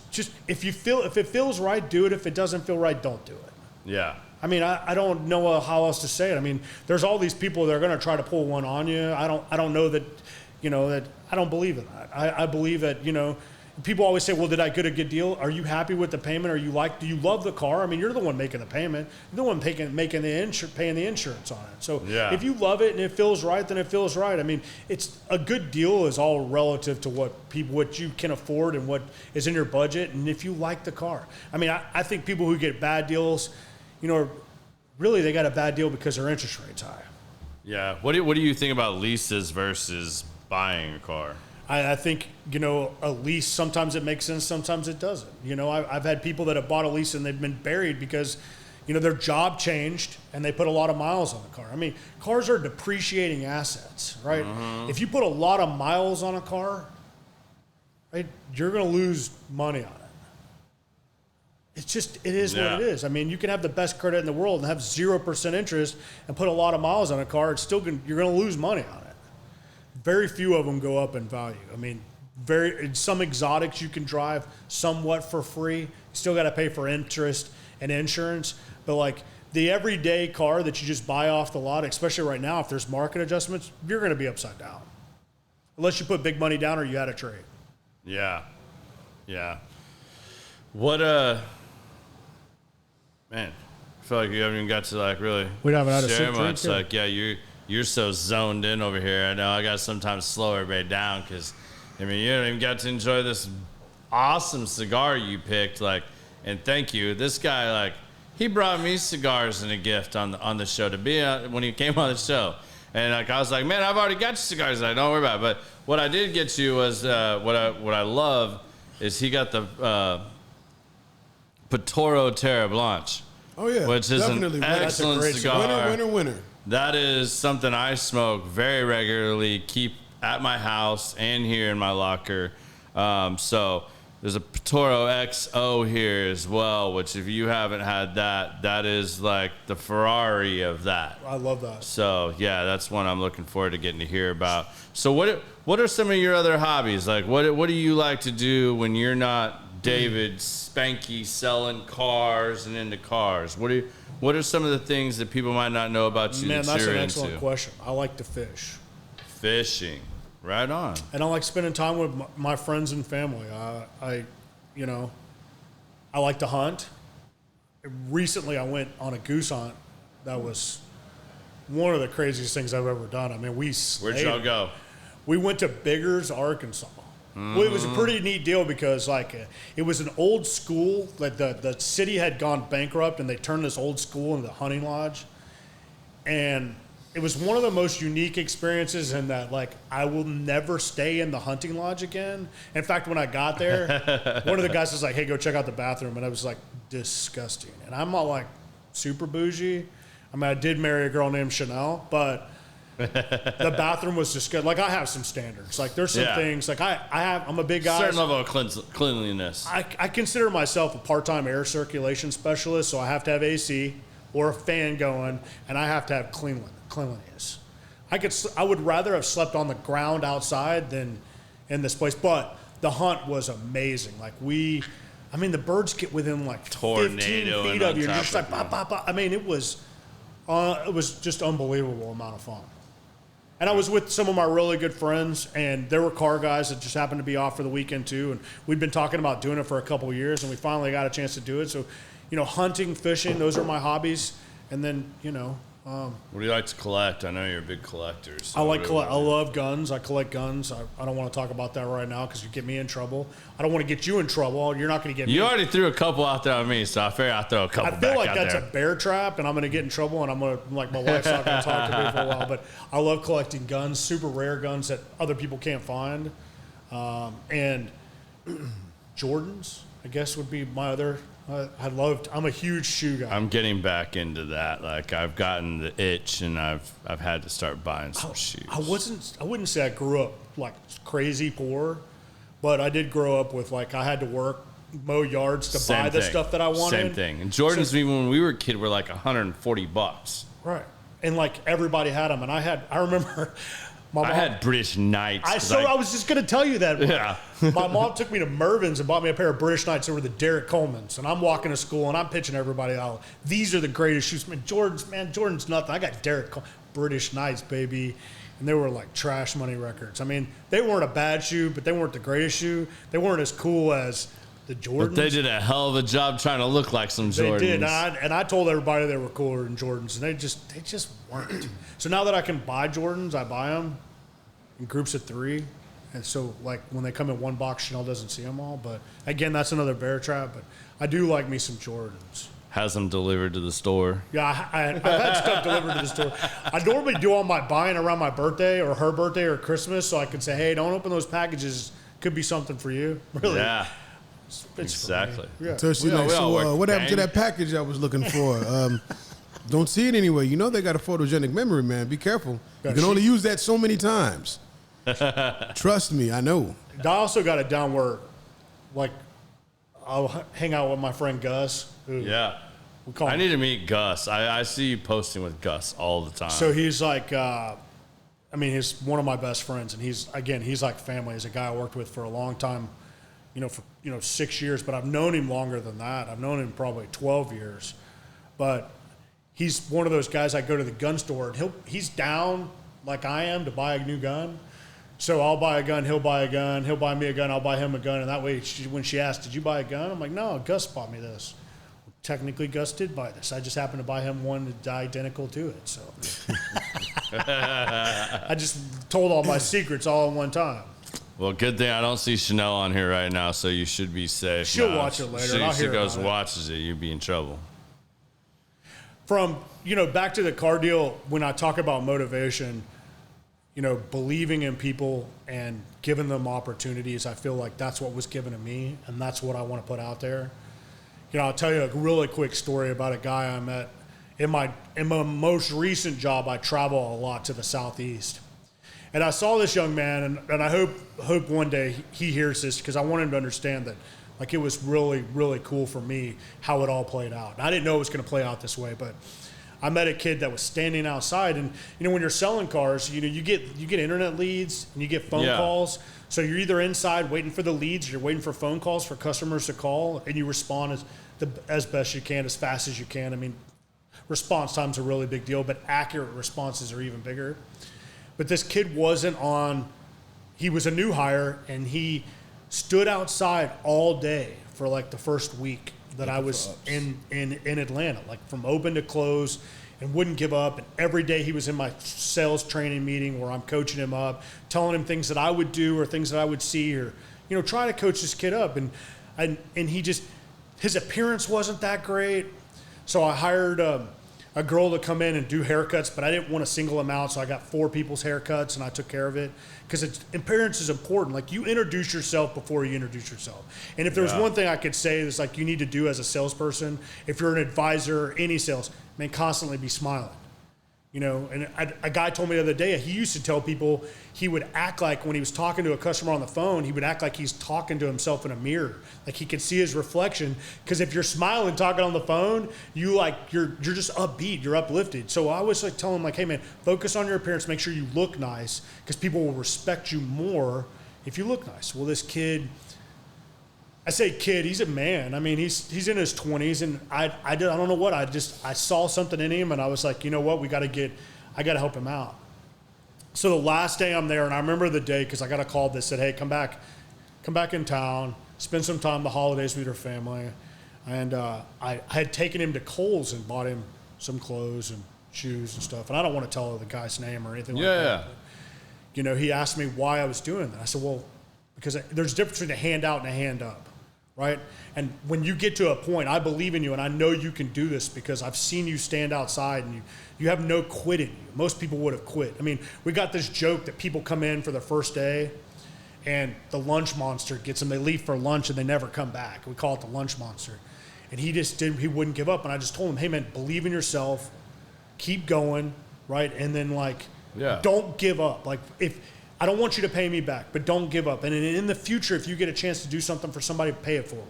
if it feels right, do it. If it doesn't feel right, don't do it. Yeah. I mean, I don't know how else to say it. I mean, there's all these people that are going to try to pull one on you. I don't know that, that I don't believe in that. I believe that, people always say, well, did I get a good deal? Are you happy with the payment? Do you love the car? I mean, you're the one making the payment. You're the one paying the insurance on it. So if you love it and it feels right, then it feels right. I mean, it's a good deal is all relative to what you can afford and what is in your budget. And if you like the car, I mean, I think people who get bad deals, really they got a bad deal because their interest rate's high. Yeah. What do you think about leases versus buying a car? I think, a lease, sometimes it makes sense, sometimes it doesn't. I've had people that have bought a lease and they've been buried because, their job changed and they put a lot of miles on the car. I mean, cars are depreciating assets, right? Mm-hmm. If you put a lot of miles on a car, right, you're going to lose money on it. It is what it is. I mean, you can have the best credit in the world and have 0% interest and put a lot of miles on a car. You're going to lose money on it. Very few of them go up in value. I mean, some exotics you can drive somewhat for free. You still got to pay for interest and insurance. But like the everyday car that you just buy off the lot, especially right now, if there's market adjustments, you're going to be upside down. Unless you put big money down or you had a trade. Yeah. Yeah. What, man, I feel like you haven't even got to like really we haven't had share a much. drink Like, yeah, you're so zoned in over here. I know I got to sometimes slow everybody down because, I mean, you don't even got to enjoy this awesome cigar you picked. Like, and thank you. This guy, like, he brought me cigars and a gift on the show to be when he came on the show. And like I was like, man, I've already got you cigars. Like, don't worry about it. But what I did get you was what I love is he got the Patoro Terra Blanche. Oh yeah, which is definitely an excellent cigar. Winner. That is something I smoke very regularly, keep at my house and here in my locker. So there's a Toro XO here as well, which if you haven't had that, that is like the Ferrari of that. I love that. So yeah, that's one I'm looking forward to getting to hear about. So what are some of your other hobbies? Like what do you like to do when you're not David Spanky selling cars and into cars? What are some of the things that people might not know about you? Man, that that's you're an excellent into? question. I like to fish. Fishing, right on. And I like spending time with my friends and family. I like to hunt. Recently, I went on a goose hunt. That was one of the craziest things I've ever done. I mean, Where'd y'all go? We went to Biggers, Arkansas. Well, it was a pretty neat deal because it was an old school. Like the city had gone bankrupt and they turned this old school into a hunting lodge. And it was one of the most unique experiences in that I will never stay in the hunting lodge again. In fact, when I got there, one of the guys was like, hey, go check out the bathroom. And I was like, disgusting. And I'm not like super bougie. I mean, I did marry a girl named Chanel, but the bathroom was just good. Like I have some standards. Like there's some things. Like I'm a big guy. Certain level of cleanliness. I consider myself a part-time air circulation specialist, so I have to have AC or a fan going, and I have to have cleanliness. I would rather have slept on the ground outside than in this place. But the hunt was amazing. The birds get within 15 feet of you. And you're just like, bop, bop, bop. I mean, it was just unbelievable amount of fun. And I was with some of my really good friends, and there were car guys that just happened to be off for the weekend too. And we'd been talking about doing it for a couple of years, and we finally got a chance to do it. So, hunting, fishing, those are my hobbies. And then, what do you like to collect? I know you're a big collector. So I love guns. I collect guns. I don't want to talk about that right now because you get me in trouble. I don't want to get you in trouble. You're not going to get me. You already threw a couple out there on me, so I figure I'll throw a couple back out there. I feel like that's a bear trap, and I'm going to get in trouble, and I'm going to, my wife's not going to talk to me for a while. But I love collecting guns, super rare guns that other people can't find. And Jordans, I guess, would be my other. I'm a huge shoe guy. I'm getting back into that. I've gotten the itch, and I've had to start buying some shoes. I wouldn't say I grew up crazy poor, but I did grow up with I had to work mow yards to buy the stuff that I wanted. Same thing. And Jordans, even when we were a kid, were like $140. Right. And like everybody had them. And I remember my mom. I had British Knights. I was just going to tell you that. Yeah. My mom took me to Mervyn's and bought me a pair of British Knights that were the Derek Colemans. And I'm walking to school and I'm pitching everybody out. These are the greatest shoes. Man, Jordan's nothing. I got British Knights, baby. And they were like trash money records. I mean, they weren't a bad shoe, but they weren't the greatest shoe. They weren't as cool as the Jordans. But they did a hell of a job trying to look like some Jordans. They did, and I told everybody they were cooler than Jordans, and they just weren't. So now that I can buy Jordans, I buy them in groups of 3. And so, like, when they come in one box, Chanel doesn't see them all. But, again, that's another bear trap. But I do like me some Jordans. Has them delivered to the store. Yeah, I've had stuff delivered to the store. I normally do all my buying around my birthday or her birthday or Christmas, so I can say, hey, don't open those packages. Could be something for you. Really? Yeah. It's Exactly. Yeah. So she's like, what happened to that package I was looking for? Don't see it anyway. You know they got a photogenic memory, man. Be careful. You can only use that so many times. Trust me, I know. I also got it down where, like, I'll hang out with my friend Gus. Yeah. I need to meet Gus. I see you posting with Gus all the time. So he's like, he's one of my best friends, and he's like family. He's a guy I worked with for a long time, for 6 years, but I've known him longer than that. I've known him probably 12 years. But he's one of those guys I go to the gun store, and he's down like I am to buy a new gun. So I'll buy a gun, he'll buy a gun, he'll buy me a gun, I'll buy him a gun, and that way when she asks, did you buy a gun? I'm like, no, Gus bought me this. Technically, Gus did buy this. I just happened to buy him one that's identical to it. So I just told all my secrets all in one time. Well, good thing I don't see Chanel on here right now, so you should be safe. She'll watch it later. She goes and watches it. You'd be in trouble. From, back to the car deal, when I talk about motivation, believing in people and giving them opportunities, I feel like that's what was given to me, and that's what I want to put out there. I'll tell you a really quick story about a guy I met in my most recent job. I travel a lot to the Southeast, and I saw this young man, and I hope one day he hears this, because I want him to understand that, like, it was really, really cool for me how it all played out. And I didn't know it was going to play out this way, but I met a kid that was standing outside, and when you're selling cars, you get internet leads and you get phone calls. So you're either inside waiting for the leads, or you're waiting for phone calls for customers to call, and you respond as best you can, as fast as you can. I mean, response time's a really big deal, but accurate responses are even bigger. But this kid wasn't on. He was a new hire, and he stood outside all day for like the first week that I was in Atlanta, like from open to close, and wouldn't give up. And every day he was in my sales training meeting where I'm coaching him up, telling him things that I would do or things that I would see, or, trying to coach this kid up. And he just, his appearance wasn't that great. So I hired a girl to come in and do haircuts, but I didn't want to single him out. So I got 4 people's haircuts, and I took care of it, because appearance is important. Like, you introduce yourself before you introduce yourself. And if there's one thing I could say that's like you need to do as a salesperson, if you're an advisor, any sales, man, constantly be smiling. And a guy told me the other day, he used to tell people he would act like when he was talking to a customer on the phone, he would act like he's talking to himself in a mirror. Like, he could see his reflection. Because if you're smiling, talking on the phone, you're just upbeat, you're uplifted. So I was like telling him, like, hey man, focus on your appearance, make sure you look nice, because people will respect you more if you look nice. Well, this kid, I say kid, he's a man. I mean, he's in his 20s, and I don't know what, I saw something in him, and I was like, you know what, I got to help him out. So the last day I'm there, and I remember the day because I got a call that said, hey, come back in town, spend some time the holidays with your family. And I had taken him to Kohl's and bought him some clothes and shoes and stuff. And I don't want to tell the guy's name or anything like that. But, he asked me why I was doing that. I said, well, because there's a difference between a hand out and a hand up. Right? And when you get to a point, I believe in you, and I know you can do this because I've seen you stand outside, and you have no quit in you. Most people would have quit. I mean, we got this joke that people come in for the first day, and the lunch monster gets them. They leave for lunch, and they never come back. We call it the lunch monster. And he wouldn't give up. And I just told him, hey, man, believe in yourself. Keep going, right? And then, don't give up. Like, I don't want you to pay me back, but don't give up. And in the future, if you get a chance to do something for somebody, pay it forward.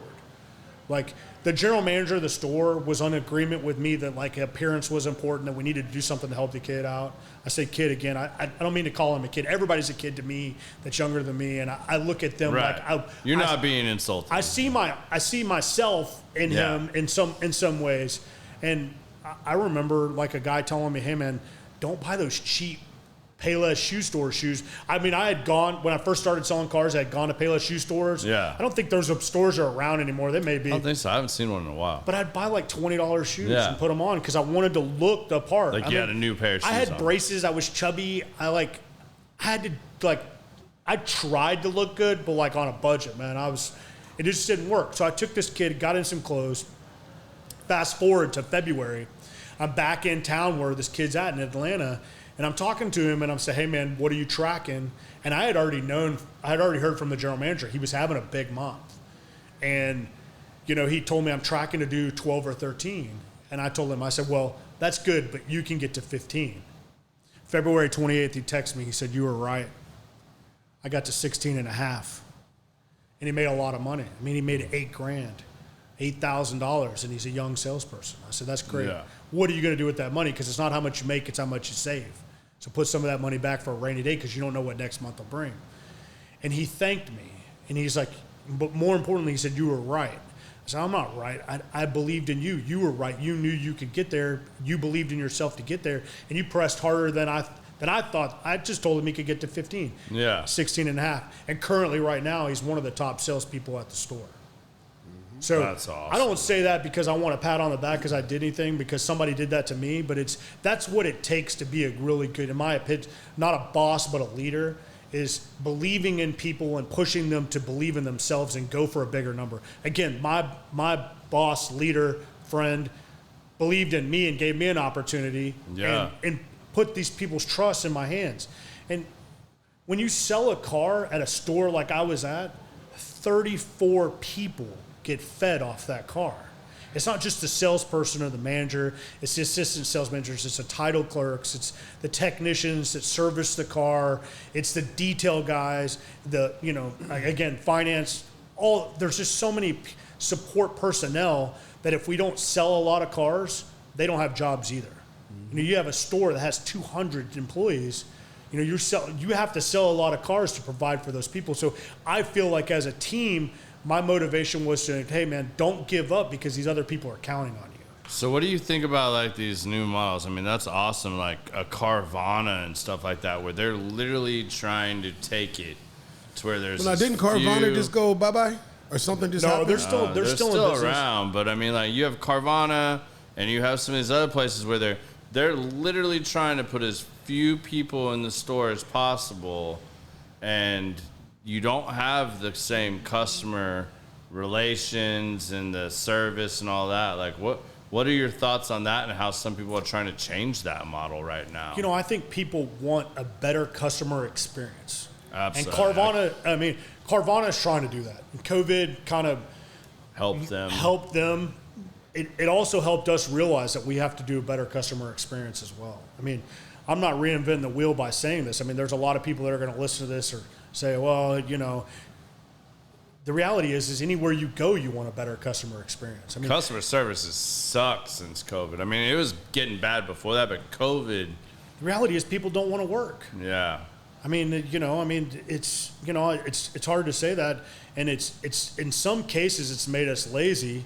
Like, the general manager of the store was on agreement with me that, like, appearance was important, that we needed to do something to help the kid out. I say kid again. I don't mean to call him a kid. Everybody's a kid to me that's younger than me, and I look at them like you're not being insulted. I see myself in him in some ways, and I remember like a guy telling me, "Hey man, don't buy those cheap Payless shoe store shoes." I mean, I had gone when I first started selling cars. I had gone to Payless shoe stores. Yeah, I don't think those stores are around anymore. They may be. I don't think so. I haven't seen one in a while. But I'd buy like $20 shoes and put them on because I wanted to look the part. Like you had a new pair of shoes. I had on. braces. I was chubby. I tried to look good, but like on a budget, man. It just didn't work. So I took this kid, got in some clothes. Fast forward to February, I'm back in town where this kid's at in Atlanta. And I'm talking to him and I'm saying, "Hey man, what are you tracking?" And I had already heard from the general manager. He was having a big month. And, he told me I'm tracking to do 12 or 13. And I told him, I said, "Well, that's good, but you can get to 15. February 28th, he texted me. He said, "You were right. I got to 16 and a half." And he made a lot of money. I mean, he made $8,000, $8,000, and he's a young salesperson. I said, "That's great. Yeah. What are you going to do with that money? Because it's not how much you make, it's how much you save. So put some of that money back for a rainy day because you don't know what next month will bring." And he thanked me. And he's like, but more importantly, he said, "You were right." I said, "I'm not right. I believed in you. You were right. You knew you could get there. You believed in yourself to get there. And you pressed harder than I thought." I just told him he could get to 15. Yeah. 16 and a half. And currently right now, he's one of the top salespeople at the store. So that's awesome. I don't say that because I want a pat on the back because I did anything, because somebody did that to me, but that's what it takes to be a really good, in my opinion, not a boss, but a leader, is believing in people and pushing them to believe in themselves and go for a bigger number. Again, my boss, leader, friend believed in me and gave me an opportunity and put these people's trust in my hands. And when you sell a car at a store like I was at, 34 people get fed off that car. It's not just the salesperson or the manager, it's the assistant sales managers, it's the title clerks, it's the technicians that service the car, it's the detail guys, again, finance, there's just so many support personnel that if we don't sell a lot of cars, they don't have jobs either. Mm-hmm. You have a store that has 200 employees, you have to sell a lot of cars to provide for those people. So I feel like as a team, my motivation was to, hey man, don't give up because these other people are counting on you. So what do you think about like these new models? I mean, that's awesome, like a Carvana and stuff like that, where they're literally trying to take it to where there's. Well, now, didn't Carvana just go bye-bye or something? Just happened? They're still in business. Around, but I mean, like you have Carvana and you have some of these other places where they're literally trying to put as few people in the store as possible, and you don't have the same customer relations and the service and all that. Like, what are your thoughts on that and how some people are trying to change that model right now? I think people want a better customer experience. Absolutely. And Carvana is trying to do that. And COVID kind of helped them. It also helped us realize that we have to do a better customer experience as well. I mean, I'm not reinventing the wheel by saying this. I mean, there's a lot of people that are going to listen to this or say, well, the reality is anywhere you go, you want a better customer experience. I mean, customer service has sucked since COVID. I mean, it was getting bad before that, but COVID. The reality is people don't want to work. Yeah. I mean, it's hard to say that, and it's in some cases it's made us lazy,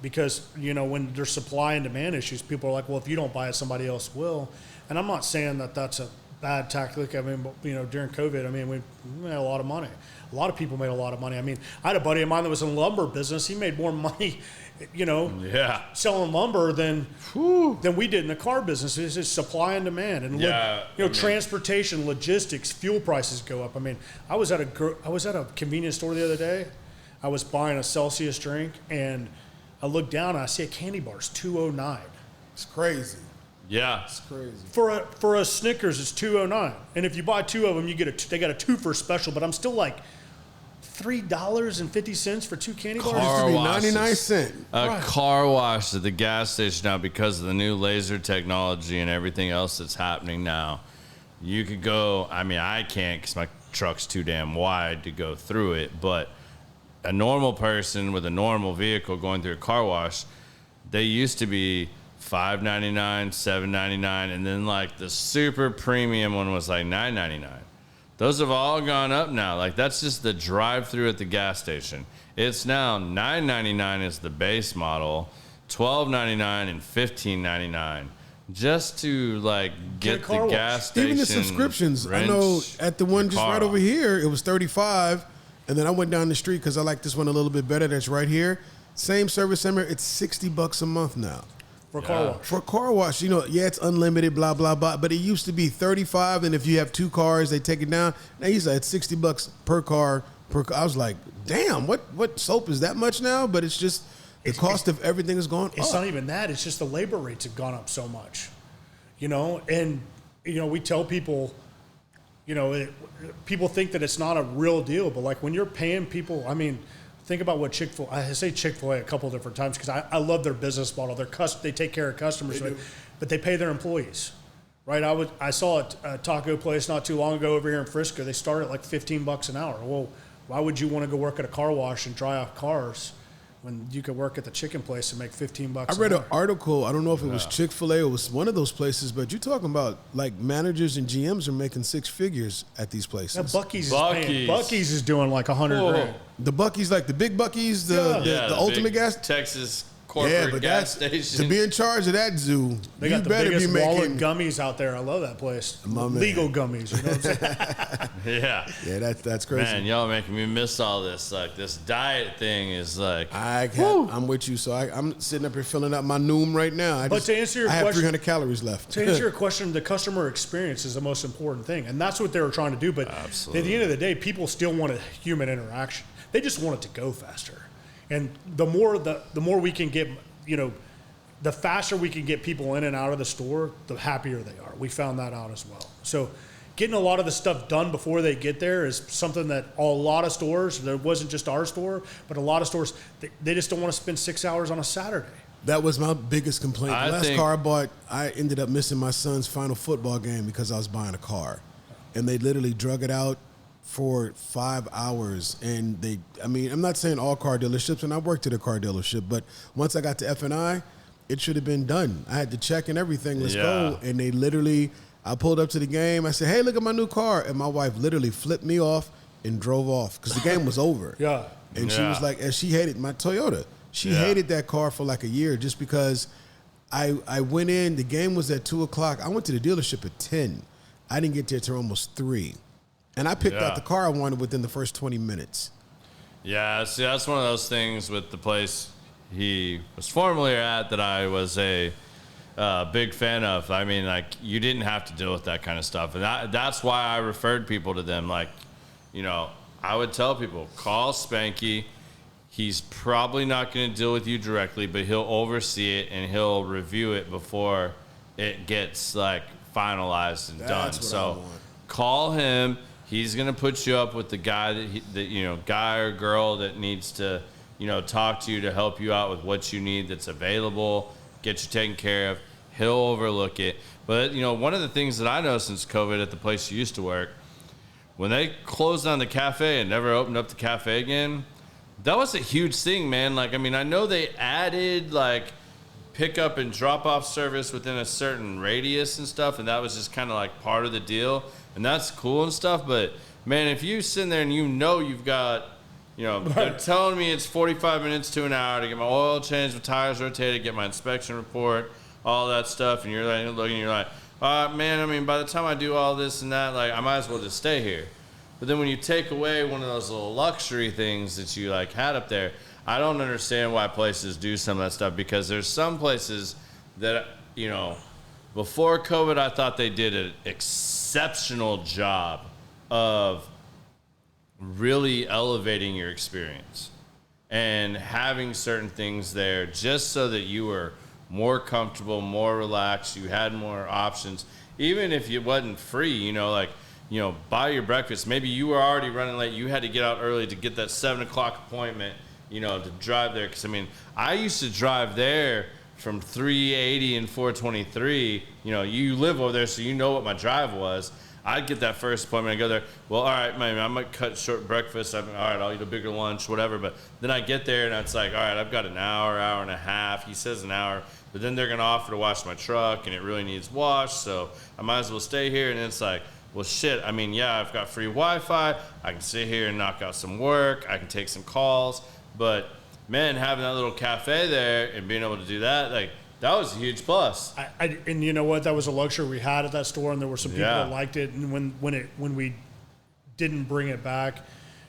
because when there's supply and demand issues, people are like, well, if you don't buy it, somebody else will. And I'm not saying that that's a bad tactic. I mean, during COVID, we made a lot of money. A lot of people made a lot of money. I mean, I had a buddy of mine that was in the lumber business. He made more money, selling lumber than we did in the car business. It's just supply and demand, and transportation, logistics, fuel prices go up. I mean, I was at a convenience store the other day. I was buying a Celsius drink, and I look down and I see a candy bar. It's $2.09. It's crazy. Yeah, it's crazy. For a Snickers, it's $2.09, and if you buy two of them, they got a 2 for special. But I'm still like $3.50 for 2 candy bars. Used to be 99 cents. A car wash at the gas station now, because of the new laser technology and everything else that's happening now. You could go. I mean, I can't because my truck's too damn wide to go through it, but a normal person with a normal vehicle going through a car wash, they used to be $5.99, $7.99, and then like the super premium one was like $9.99. Those have all gone up now. Like that's just the drive-through at the gas station. It's now $9.99 is the base model, $12.99 and $15.99 just to like get the gas station. Even the subscriptions. I know at the one just right over here, it was $35, and then I went down the street because I like this one a little bit better. That's right here. Same service center. It's $60 a month now. For a car wash. For a car wash, it's unlimited, blah, blah, blah. But it used to be $35, and if you have 2 cars, they take it down. Now he's like $60 per car. I was like, damn, what soap is that much now? But it's just the cost of everything has gone up. It's not even that. It's just the labor rates have gone up so much. And we tell people, people think that it's not a real deal, but like when you're paying people, I mean, think about what I say Chick-fil-A a couple different times because I love their business model. They take care of customers, but they pay their employees, right? I saw a taco place not too long ago over here in Frisco. They start at like $15 an hour. Well, why would you want to go work at a car wash and dry off cars when you could work at the chicken place and make $15? I read an article. I don't know if it was Chick-fil-A or it was one of those places, but you're talking about like managers and GMs are making 6 figures at these places. Yeah, Buc-ee's is doing like $100,000. The Buc-ee's, like the big Buc-ee's, the ultimate gas Texas corporate gas station. To be in charge of that zoo, they got the biggest wall of gummies out there. I love that place. Legal gummies, you know what I'm saying? Yeah, that's crazy. Man, y'all making me miss all this. Like this diet thing is like. I'm with you. So I'm sitting up here filling up my Noom right now. To answer your question, I have 300 calories left. To answer your question, the customer experience is the most important thing, and that's what they were trying to do. But Absolutely. At the end of the day, people still want a human interaction. They just want it to go faster, and the more we can get. The faster we can get people in and out of the store, the happier they are. We found that out as well. So getting a lot of the stuff done before they get there is something that a lot of stores, there wasn't just our store, but a lot of stores, they just don't want to spend 6 hours on a Saturday. That was my biggest complaint. The last car I bought, I ended up missing my son's final football game because I was buying a car. And they literally drug it out for 5 hours, and I'm not saying all car dealerships, and I worked at a car dealership, but once I got to F&I, it should have been done. I had to check and everything, let's go, and they literally, I pulled up to the game, I said, hey, look at my new car, and my wife literally flipped me off and drove off, because the game was over. And she was like, and she hated my Toyota. She hated that car for like a year, just because I went in, the game was at 2 o'clock, I went to the dealership at 10, I didn't get there till almost 3. And I picked out the car I wanted within the first 20 minutes. Yeah, see, that's one of those things with the place he was formerly at that I was a big fan of. I mean, like, you didn't have to deal with that kind of stuff. And that's why I referred people to them. Like, I would tell people, call Spanky. He's probably not going to deal with you directly, but he'll oversee it and he'll review it before it gets, like, finalized and done. So call him. He's gonna put you up with the guy guy or girl that needs to, talk to you to help you out with what you need that's available, get you taken care of. He'll overlook it. But one of the things that I know since COVID at the place you used to work, when they closed down the cafe and never opened up the cafe again, that was a huge thing, man. Like, I mean, I know they added like pickup and drop off service within a certain radius and stuff, and that was just kind of like part of the deal. And that's cool and stuff, but man, if you sit there and you've got, they're telling me it's 45 minutes to an hour to get my oil changed, my tires rotated, get my inspection report, all that stuff, and you're like looking, you're like, man, I mean, by the time I do all this and that, like, I might as well just stay here. But then when you take away one of those little luxury things that you like had up there, I don't understand why places do some of that stuff, because there's some places that, before COVID, I thought they did an exceptional job of really elevating your experience and having certain things there just so that you were more comfortable, more relaxed, you had more options. Even if it wasn't free, buy your breakfast. Maybe you were already running late. You had to get out early to get that 7 o'clock appointment, to drive there. Because, I used to drive there from 380 and 423, you live over there, so you know what my drive was. I'd get that first appointment. I go there. Well, all right, man, I might cut short breakfast. All right, I'll eat a bigger lunch, whatever. But then I get there and it's like, all right, I've got an hour and a half. He says an hour, but then they're going to offer to wash my truck and it really needs washed. So I might as well stay here. And it's like, well, shit. I mean, yeah, I've got free Wi-Fi. I can sit here and knock out some work. I can take some calls. But man, having that little cafe there and being able to do that, like, that was a huge plus. And you know what? That was a luxury we had at that store, and there were some people that liked it. And when we didn't bring it back,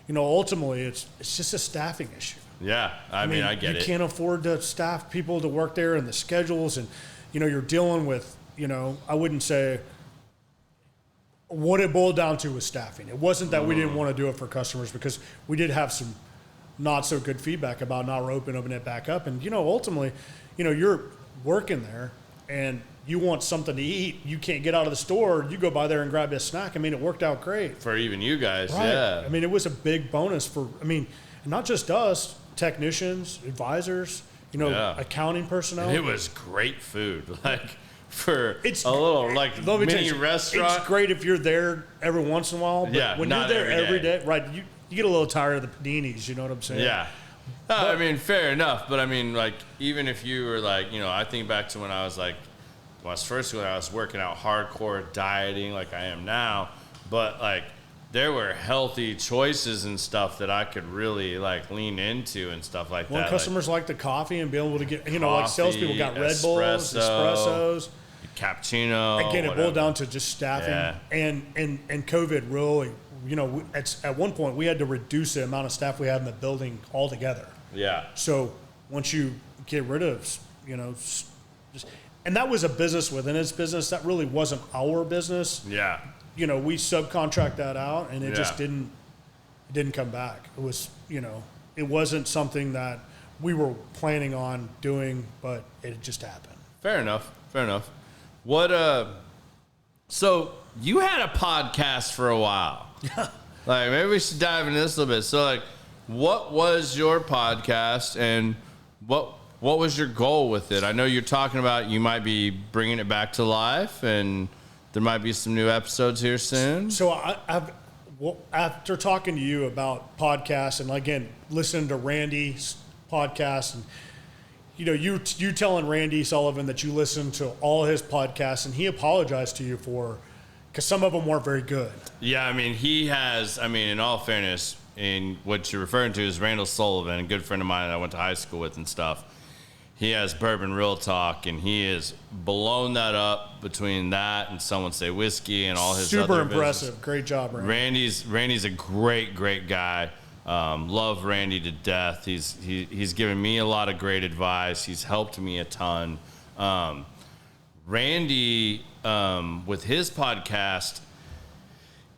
you know, ultimately it's just a staffing issue. Yeah, I mean, I get it. You can't afford to staff people to work there, and the schedules, and you know, you're dealing with, you know, I wouldn't say what it boiled down to was staffing. It wasn't that we didn't want to do it for customers, because we did have some not so good feedback about not opening it back up. And you know, ultimately, you know, you're working there and you want something to eat, you can't get out of the store, you go by there and grab a snack. I mean, it worked out great for even you guys. Right. Yeah, I mean, it was a big bonus for, I mean, not just us, technicians, advisors, you know, accounting personnel. And it was great food, like for a little like mini restaurant. It's great if you're there every once in a while, but when you're there every day, right, you get a little tired of the paninis, you know what I'm saying? Yeah. I mean, fair enough, but I mean, like, even if you were like, you know, I think back to when I was like, when I was working out hardcore dieting like I am now, but like, there were healthy choices and stuff that I could really like lean into and stuff like that. Customers like the coffee and being able to get, you know, like salespeople got Red Bulls, espressos, cappuccino. Again, it boiled down to just staffing, and COVID really, you know, at one point we had to reduce the amount of staff we had in the building altogether. Yeah. So once you get rid of, you know, and that was a business within its business. That really wasn't our business. Yeah. You know, we subcontract that out, and it just didn't come back. It was, you know, it wasn't something that we were planning on doing, but it just happened. Fair enough. What, so you had a podcast for a while. Like, maybe we should dive into this a little bit. So, like, what was your podcast, and what was your goal with it? I know you're talking about you might be bringing it back to life, and there might be some new episodes here soon. So after talking to you about podcasts, and again, listening to Randy's podcast, and you know, you telling Randy Sullivan that you listened to all his podcasts, and he apologized to you because some of them weren't very good. Yeah, I mean, he has, I mean, in all fairness, in what you're referring to is Randall Sullivan, a good friend of mine that I went to high school with and stuff. He has Bourbon Real Talk, and he has blown that up between that and Someone Say Whiskey and all his super other impressive. business. Great job, Randy. Randy's a great guy. Love Randy to death. He's given me a lot of great advice. He's helped me a ton. Randy, with his podcast,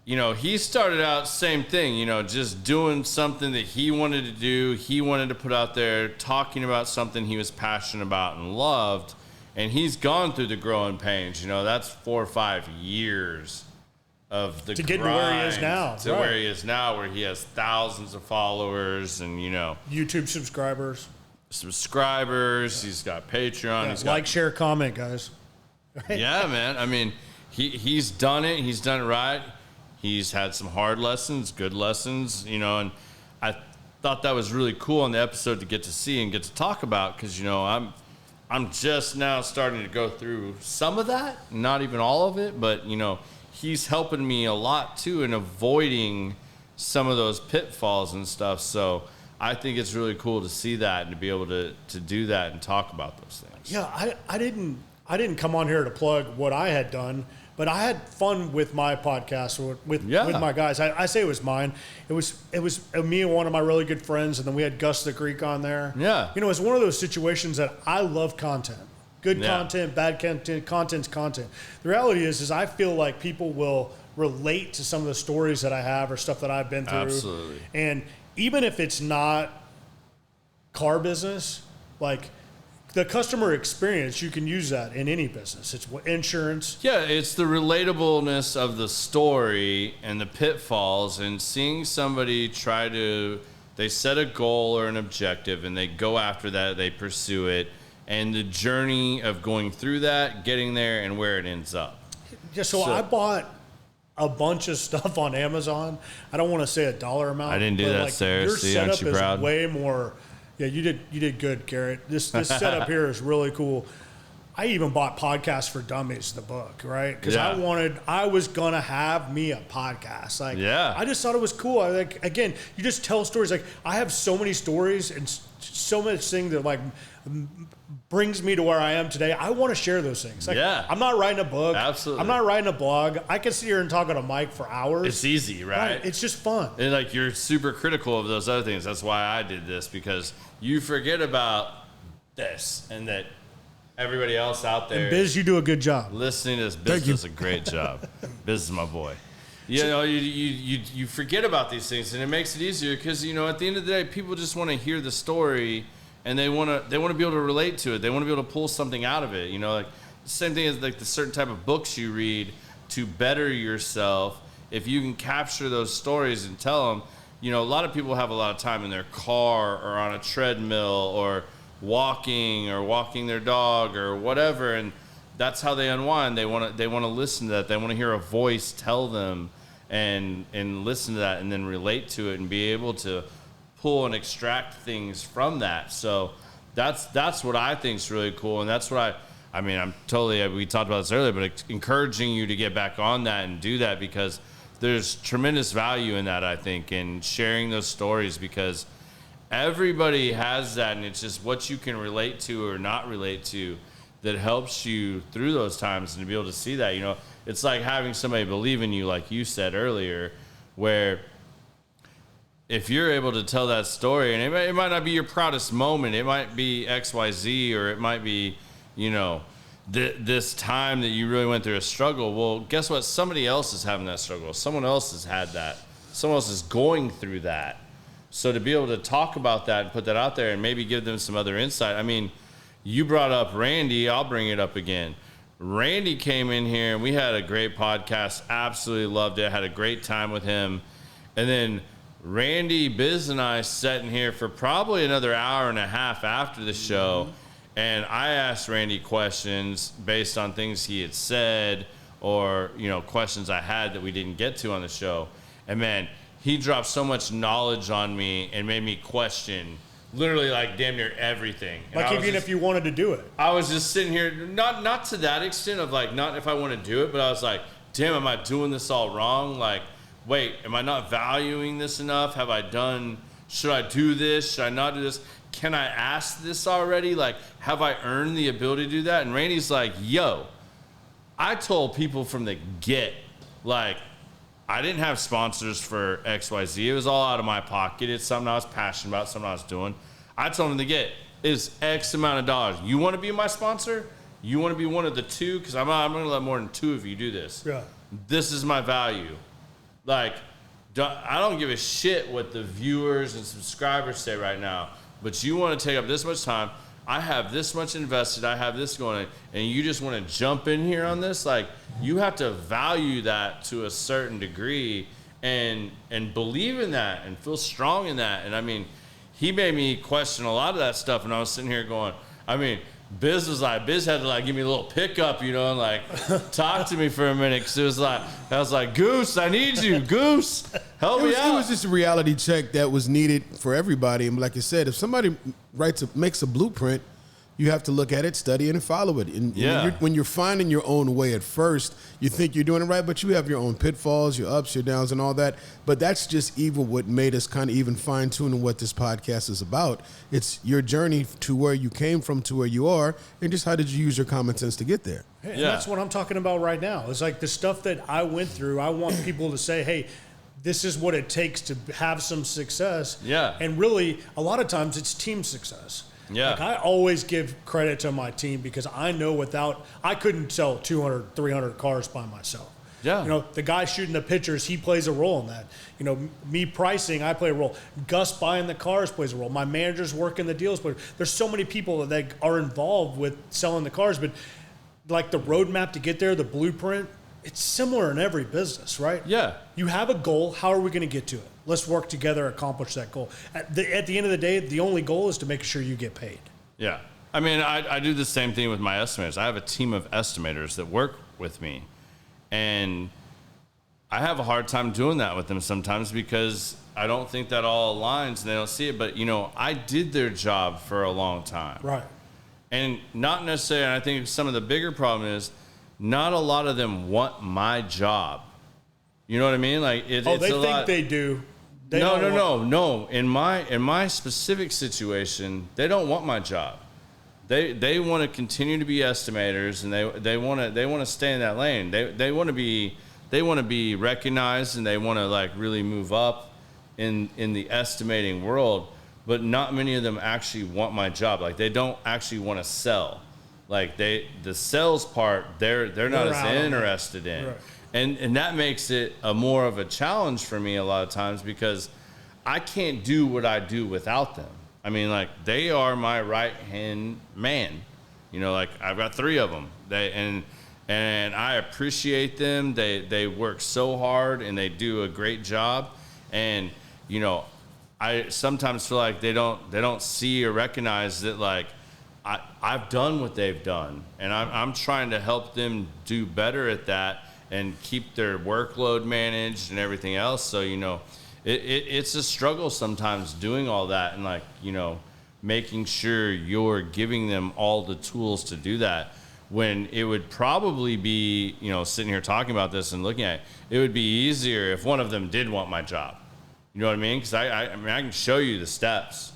you know, he started out same thing, you know, just doing something that he wanted to do. He wanted to put out there, talking about something he was passionate about and loved. And he's gone through the growing pains. You know, that's 4 or 5 years of the to get to where he is now. To where he is now, where he has thousands of followers and, you know, YouTube subscribers. He's got Patreon. He's got, like, share, comment, guys. Yeah, man. I mean, he's done it. He's done it right. He's had some hard lessons, good lessons, you know, and I thought that was really cool on the episode to get to see and get to talk about, because, you know, I'm just now starting to go through some of that, not even all of it, but, you know, he's helping me a lot too in avoiding some of those pitfalls and stuff. So I think it's really cool to see that and to be able to do that and talk about those things. Yeah, I didn't come on here to plug what I had done, but I had fun with my podcast with my guys. I say it was mine. It was me and one of my really good friends, and then we had Gus the Greek on there. Yeah. You know, it's one of those situations that I love content. Good content, bad content, content's content. The reality is I feel like people will relate to some of the stories that I have or stuff that I've been through. Absolutely. And even if it's not car business, like, the customer experience, you can use that in any business. It's insurance. Yeah, it's the relatableness of the story and the pitfalls, and seeing somebody they set a goal or an objective and they go after that, they pursue it, and the journey of going through that, getting there, and where it ends up. Yeah, so I bought a bunch of stuff on Amazon. I don't want to say a dollar amount. I didn't do that, Sarah. Your See, aren't setup you is proud? way more. Yeah, you did good, Garrett. This setup here is really cool. I even bought Podcasts for Dummies, the book, right? Because I was gonna have me a podcast. Like, I just thought it was cool. Again, you just tell stories. Like, I have so many stories and so much thing that like brings me to where I am today. I want to share those things. Like, I'm not writing a book. Absolutely. I'm not writing a blog. I can sit here and talk on a mic for hours. It's easy, right? It's just fun. And like, you're super critical of those other things. That's why I did this, because you forget about this and that everybody else out there. And Biz, you do a good job. Listening to this, Biz does a great job. Biz is my boy. You know, you forget about these things, and it makes it easier because, you know, at the end of the day, people just want to hear the story, and they want to be able to relate to it. They want to be able to pull something out of it. You know, like the same thing as like the certain type of books you read to better yourself. If you can capture those stories and tell them, you know, a lot of people have a lot of time in their car or on a treadmill or walking their dog or whatever, and that's how they unwind. They want to listen to that. They want to hear a voice tell them and listen to that and then relate to it and be able to pull and extract things from that. So that's what I think is really cool, and that's what I mean, I'm totally, we talked about this earlier, but encouraging you to get back on that and do that, because there's tremendous value in that, I think, in sharing those stories, because everybody has that, and it's just what you can relate to or not relate to that helps you through those times, and to be able to see that, you know, it's like having somebody believe in you, like you said earlier, where if you're able to tell that story, and it might not be your proudest moment, it might be XYZ, or it might be, you know, this time that you really went through a struggle. Well, guess what? Somebody else is having that struggle. Someone else has had that. Someone else is going through that. So to be able to talk about that and put that out there and maybe give them some other insight. I mean, you brought up Randy. I'll bring it up again. Randy came in here and we had a great podcast. Absolutely loved it. Had a great time with him. And then Randy, Biz, and I sat in here for probably another hour and a half after the show. And I asked Randy questions based on things he had said or, you know, questions I had that we didn't get to on the show. And man, he dropped so much knowledge on me and made me question literally like damn near everything. And like even if you wanted to do it. I was just sitting here, not to that extent of like, not if I want to do it, but I was like, damn, am I doing this all wrong? Like, wait, am I not valuing this enough? Should I do this? Should I not do this? Can I ask this already? Like, have I earned the ability to do that? And Randy's like, yo, I told people from the get, like, I didn't have sponsors for XYZ. It was all out of my pocket. It's something I was passionate about, something I was doing. I told him to get is X amount of dollars. You want to be my sponsor? You want to be one of the two? Because I'm going to let more than two of you do this. Yeah. This is my value. Like, I don't give a shit what the viewers and subscribers say right now, but you want to take up this much time. I have this much invested. I have this going on, and you just want to jump in here on this? Like, you have to value that to a certain degree and believe in that and feel strong in that. And I mean, he made me question a lot of that stuff, and I was sitting here going, I mean, Biz had to like give me a little pickup, you know, and like talk to me for a minute, because it was like, I was like, Goose, I need you, Goose, help me out. It was just a reality check that was needed for everybody. And like I said, if somebody makes a blueprint, you have to look at it, study it, and follow it. And when you're finding your own way at first, you think you're doing it right, but you have your own pitfalls, your ups, your downs, and all that. But that's just even what made us kind of even fine-tuning what this podcast is about. It's your journey to where you came from to where you are, and just how did you use your common sense to get there. And that's what I'm talking about right now. It's like the stuff that I went through, I want people to say, hey, this is what it takes to have some success. Yeah. And really, a lot of times it's team success. Yeah. Like, I always give credit to my team, because I know I couldn't sell 200, 300 cars by myself. Yeah. You know, the guy shooting the pictures, he plays a role in that. You know, me pricing, I play a role. Gus buying the cars plays a role. My manager's working the deals. But there's so many people that are involved with selling the cars. But like the roadmap to get there, the blueprint, it's similar in every business, right? Yeah. You have a goal. How are we going to get to it? Let's work together, accomplish that goal. At the end of the day, the only goal is to make sure you get paid. Yeah. I mean, I do the same thing with my estimators. I have a team of estimators that work with me. And I have a hard time doing that with them sometimes because I don't think that all aligns and they don't see it. But, you know, I did their job for a long time. Right. And not necessarily, and I think some of the bigger problem is not a lot of them want my job. You know what I mean? Like it's they a think lot. they do. No. In my specific situation, they don't want my job. They want to continue to be estimators, and they want to stay in that lane. They want to be recognized, and they want to like really move up in the estimating world. But not many of them actually want my job. Like they don't actually want to sell. Like the sales part, they're not as interested in. Right. And that makes it more of a challenge for me a lot of times because I can't do what I do without them. I mean, like, they are my right-hand man. You know, like, I've got 3 of them. And I appreciate them. They work so hard, and they do a great job. And, you know, I sometimes feel like they don't see or recognize that, like, I've done what they've done. And I'm trying to help them do better at that and keep their workload managed and everything else. So, you know, it's a struggle sometimes doing all that and, like, you know, making sure you're giving them all the tools to do that when it would probably be, you know, sitting here talking about this and looking at it, it would be easier if one of them did want my job. You know what I mean? Because I mean, I can show you the steps.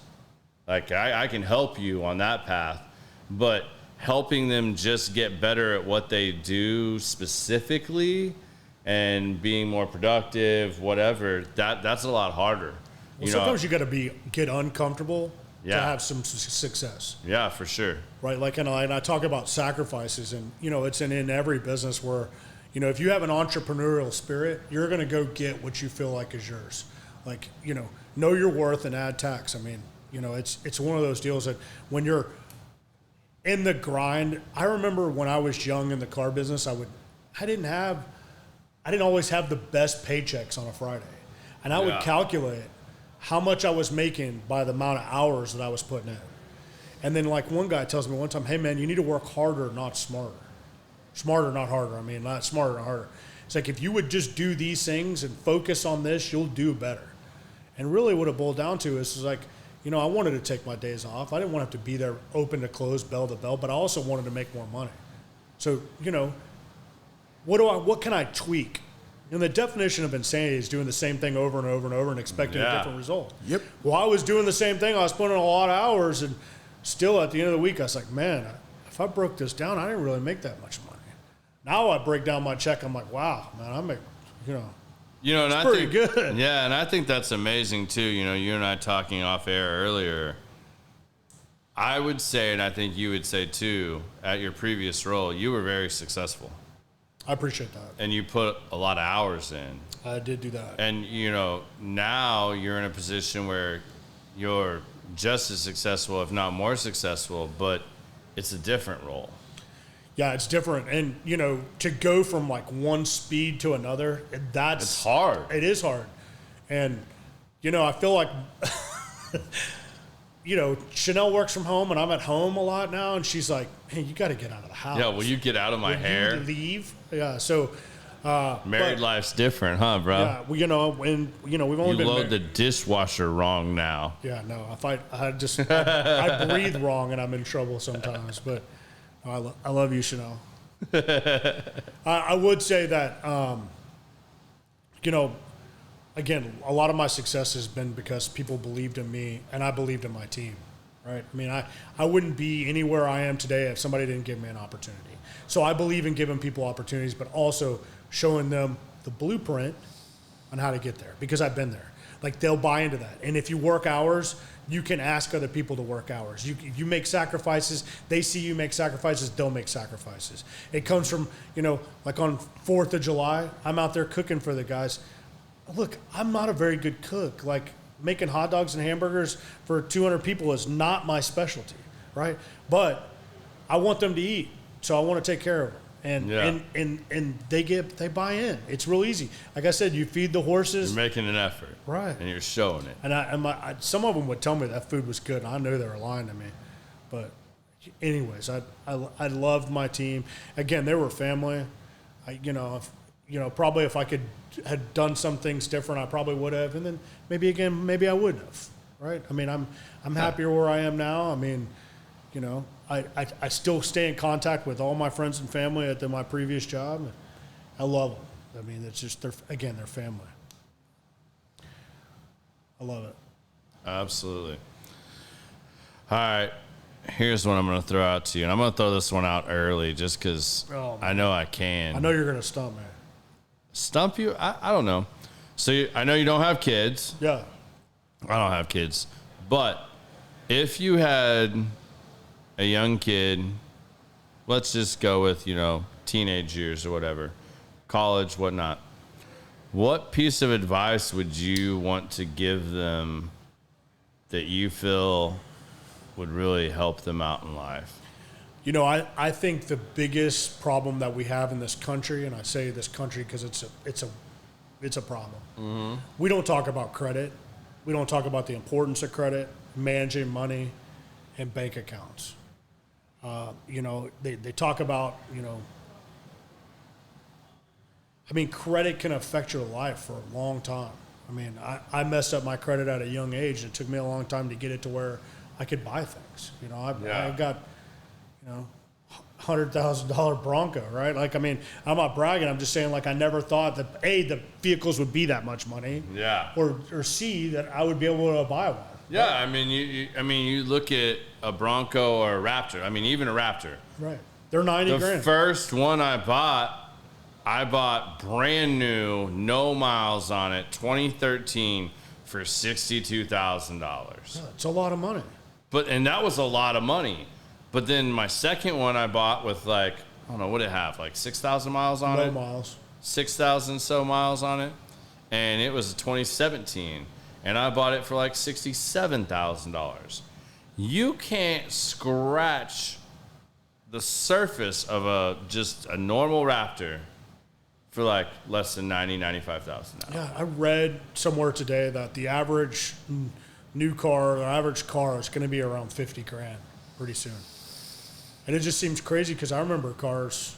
Like, I can help you on that path, but helping them just get better at what they do specifically and being more productive, whatever, that's a lot harder. Well, sometimes you got to get uncomfortable to have some success. Yeah, for sure. Right, like, and I talk about sacrifices, and, you know, it's in every business where, you know, if you have an entrepreneurial spirit, you're going to go get what you feel like is yours. Like, you know your worth and add tax. I mean, you know, it's one of those deals that when you're in the grind. I remember when I was young in the car business, I didn't always have the best paychecks on a Friday. And I would calculate how much I was making by the amount of hours that I was putting in. And then, like, one guy tells me one time, hey man, you need to work harder, not smarter. Smarter, not harder. I mean, not smarter, not harder. It's like, if you would just do these things and focus on this, you'll do better. And really what it boiled down to is like, you know, I wanted to take my days off. I didn't want to have to be there open to close, bell to bell, but I also wanted to make more money. So, you know, what can I tweak? And the definition of insanity is doing the same thing over and over and over and expecting a different result. Yep. Well, I was doing the same thing. I was putting in a lot of hours, and still at the end of the week, I was like, man, if I broke this down, I didn't really make that much money. Now I break down my check. I'm like, wow, man, I make, you know, and it's I pretty think, good. Yeah, and I think that's amazing too. You know, you and I talking off air earlier. I would say, and I think you would say too, at your previous role, you were very successful. I appreciate that. And you put a lot of hours in. I did do that. And, you know, now you're in a position where you're just as successful, if not more successful, but it's a different role. Yeah, it's different. And, you know, to go from like one speed to another, It's hard. It is hard. And, you know, I feel like, you know, Chanel works from home and I'm at home a lot now. And she's like, hey, you got to get out of the house. Yeah, will you get out of my hair? You leave? Yeah, so. Married life's different, huh, bro? Yeah, well, you know, and, you know, we've only been load the dishwasher wrong now. Yeah, no, I breathe wrong and I'm in trouble sometimes. But I love you, Chanel. I would say that, you know, again, a lot of my success has been because people believed in me and I believed in my team, right? I mean, I wouldn't be anywhere I am today if somebody didn't give me an opportunity. So I believe in giving people opportunities, but also showing them the blueprint on how to get there, because I've been there. Like, they'll buy into that. And if you work hours, you can ask other people to work hours. You make sacrifices. They see you make sacrifices. They'll make sacrifices. It comes from, you know, like on 4th of July, I'm out there cooking for the guys. Look, I'm not a very good cook. Like, making hot dogs and hamburgers for 200 people is not my specialty, right? But I want them to eat, so I want to take care of them. And they buy in. It's real easy. Like I said, you feed the horses. You're making an effort, right? And you're showing it. And some of them would tell me that food was good. And I knew they were lying to me, but anyways, I loved my team. Again, they were family. probably if I had done some things different, I probably would have. And then maybe I wouldn't have. Right. I mean, I'm happier where I am now. I mean, I still stay in contact with all my friends and family at my previous job. I love them. I mean, it's just, they're family. I love it. Absolutely. All right. Here's one I'm going to throw out to you. And I'm going to throw this one out early just because I know I can. I know you're going to stump me. Stump you? I don't know. So I know you don't have kids. Yeah. I don't have kids. But if you had a young kid, let's just go with, teenage years or whatever, college, whatnot, what piece of advice would you want to give them that you feel would really help them out in life? I think the biggest problem that we have in this country, and I say this country because it's a problem. Mm-hmm. We don't talk about credit. We don't talk about the importance of credit, managing money, and bank accounts. They talk about, credit can affect your life for a long time. I mean, I messed up my credit at a young age. It took me a long time to get it to where I could buy things. I got, $100,000 Bronco, right? I'm not bragging. I'm just saying, I never thought that A, the vehicles would be that much money. Yeah. Or C, that I would be able to buy one. Yeah, you look at a Bronco or a Raptor. Even a Raptor. Right. They're $90,000. The first one I bought brand new, no miles on it, 2013 for $62,000. Yeah, it's a lot of money. And that was a lot of money. But then my second one I bought with I don't know, what did it have? 6,000 miles on it? No miles. 6,000 so miles on it. And it was 2017. And I bought it for $67,000. You can't scratch the surface of just a normal Raptor for less than $90,000, $95,000. Yeah, I read somewhere today that the average new car, the average car is going to be around $50,000 pretty soon. And it just seems crazy because I remember cars,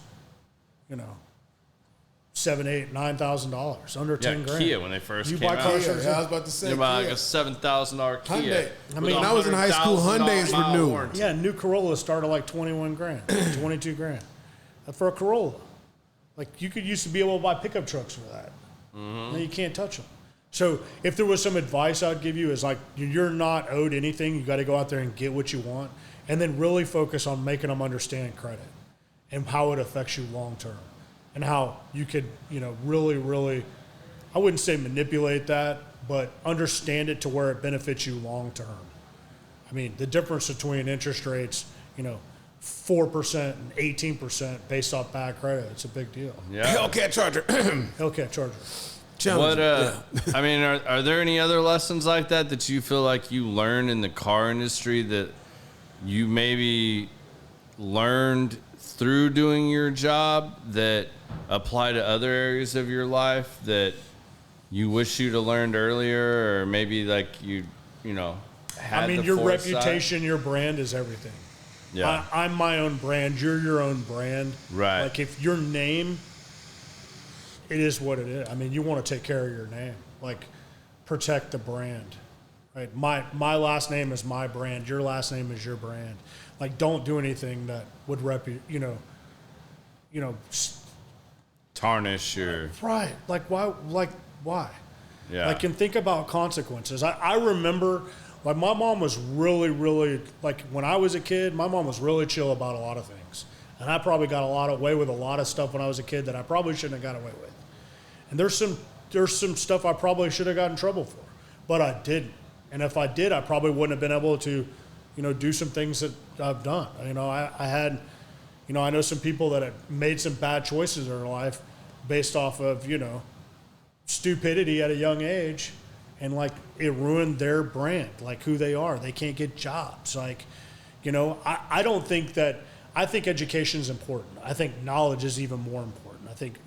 $7,000, $8,000, $9,000, under $10,000. Kia when they first came out. Yeah, I was about to say. You buy a $7,000 Kia. Hyundai. When I was in high school, Hyundais were new. Warranty. Yeah, new Corolla started $21,000, $22,000 for a Corolla. You could used to be able to buy pickup trucks for that. Mm-hmm. Now you can't touch them. So if there was some advice I'd give you is you're not owed anything. You got to go out there and get what you want, and then really focus on making them understand credit and how it affects you long term, and how you could really, really, I wouldn't say manipulate that, but understand it to where it benefits you long term. The difference between interest rates, 4% and 18% based off bad credit, it's a big deal. Yeah. Hellcat Charger. Hellcat Charger. Are there any other lessons like that you feel like you learned in the car industry that you maybe learned through doing your job that apply to other areas of your life that you wish you'd have learned earlier, or maybe you had the your foresight? reputation, your brand is everything. Yeah. I'm my own brand. You're your own brand. Right. If your name, it is what it is. You want to take care of your name. Protect the brand. Right. My last name is my brand. Your last name is your brand. Don't do anything that would tarnish your. Right. Why? Yeah. And think about consequences. I remember. My mom was really, really, when I was a kid, my mom was really chill about a lot of things. And I probably got away with a lot of stuff when I was a kid that I probably shouldn't have got away with. And there's some stuff I probably should have got in trouble for, but I didn't. And if I did, I probably wouldn't have been able to, do some things that I've done. I know some people that have made some bad choices in their life based off of, stupidity at a young age. And it ruined their brand, who they are. They can't get jobs. I don't think that. I think education is important. I think knowledge is even more important. I think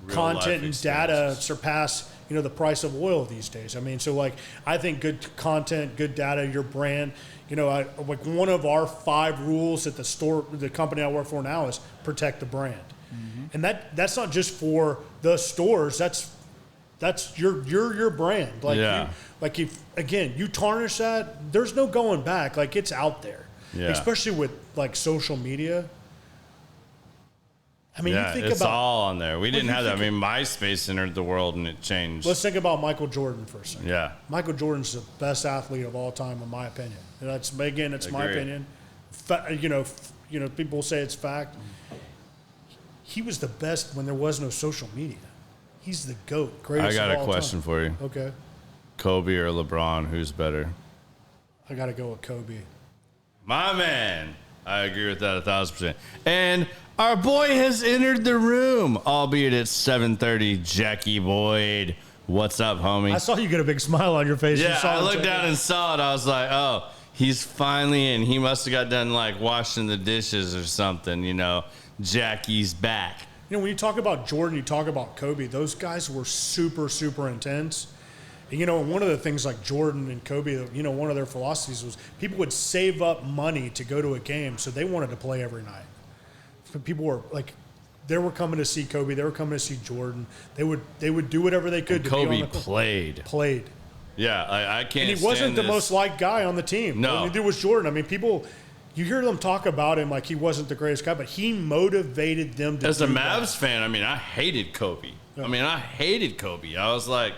content and data surpass the price of oil these days. I think good content, good data, your brand. One of our 5 rules at the company I work for now is protect the brand. And that's not just for the stores. That's your brand. Like if you tarnish that, there's no going back. Like it's out there. Yeah. Especially with like social media. I mean, you think it's about all on there. We didn't have that. I mean, MySpace entered the world and it changed. Let's think about Michael Jordan for a second. Yeah. Michael Jordan's the best athlete of all time, in my opinion. And it's my opinion. People say it's fact. He was the best when there was no social media. He's the GOAT, greatest of all time. I got a question for you. Okay. Kobe or LeBron, who's better? I got to go with Kobe. My man. I agree with that 1,000%. And our boy has entered the room, albeit at 7:30. Jackie Boyd. What's up, homie? I saw you get a big smile on your face. Yeah, I looked down and saw it. I was like, oh, he's finally in. He must have got done, like, washing the dishes or something, you know. Jackie's back. You know, when you talk about Jordan, you talk about Kobe. Those guys were super, super intense. And, you know, one of the things like Jordan and Kobe, you know, one of their philosophies was people would save up money to go to a game, so they wanted to play every night. People were like, they were coming to see Kobe. They were coming to see Jordan. They would do whatever they could to Kobe be on the played. Yeah, I can't. And he wasn't the most liked guy on the team. No, neither was Jordan. I mean, people. You hear them talk about him like he wasn't the greatest guy, but he motivated them to. As a Mavs fan, I mean, I hated Kobe. Yeah. I mean, I hated Kobe. I was like,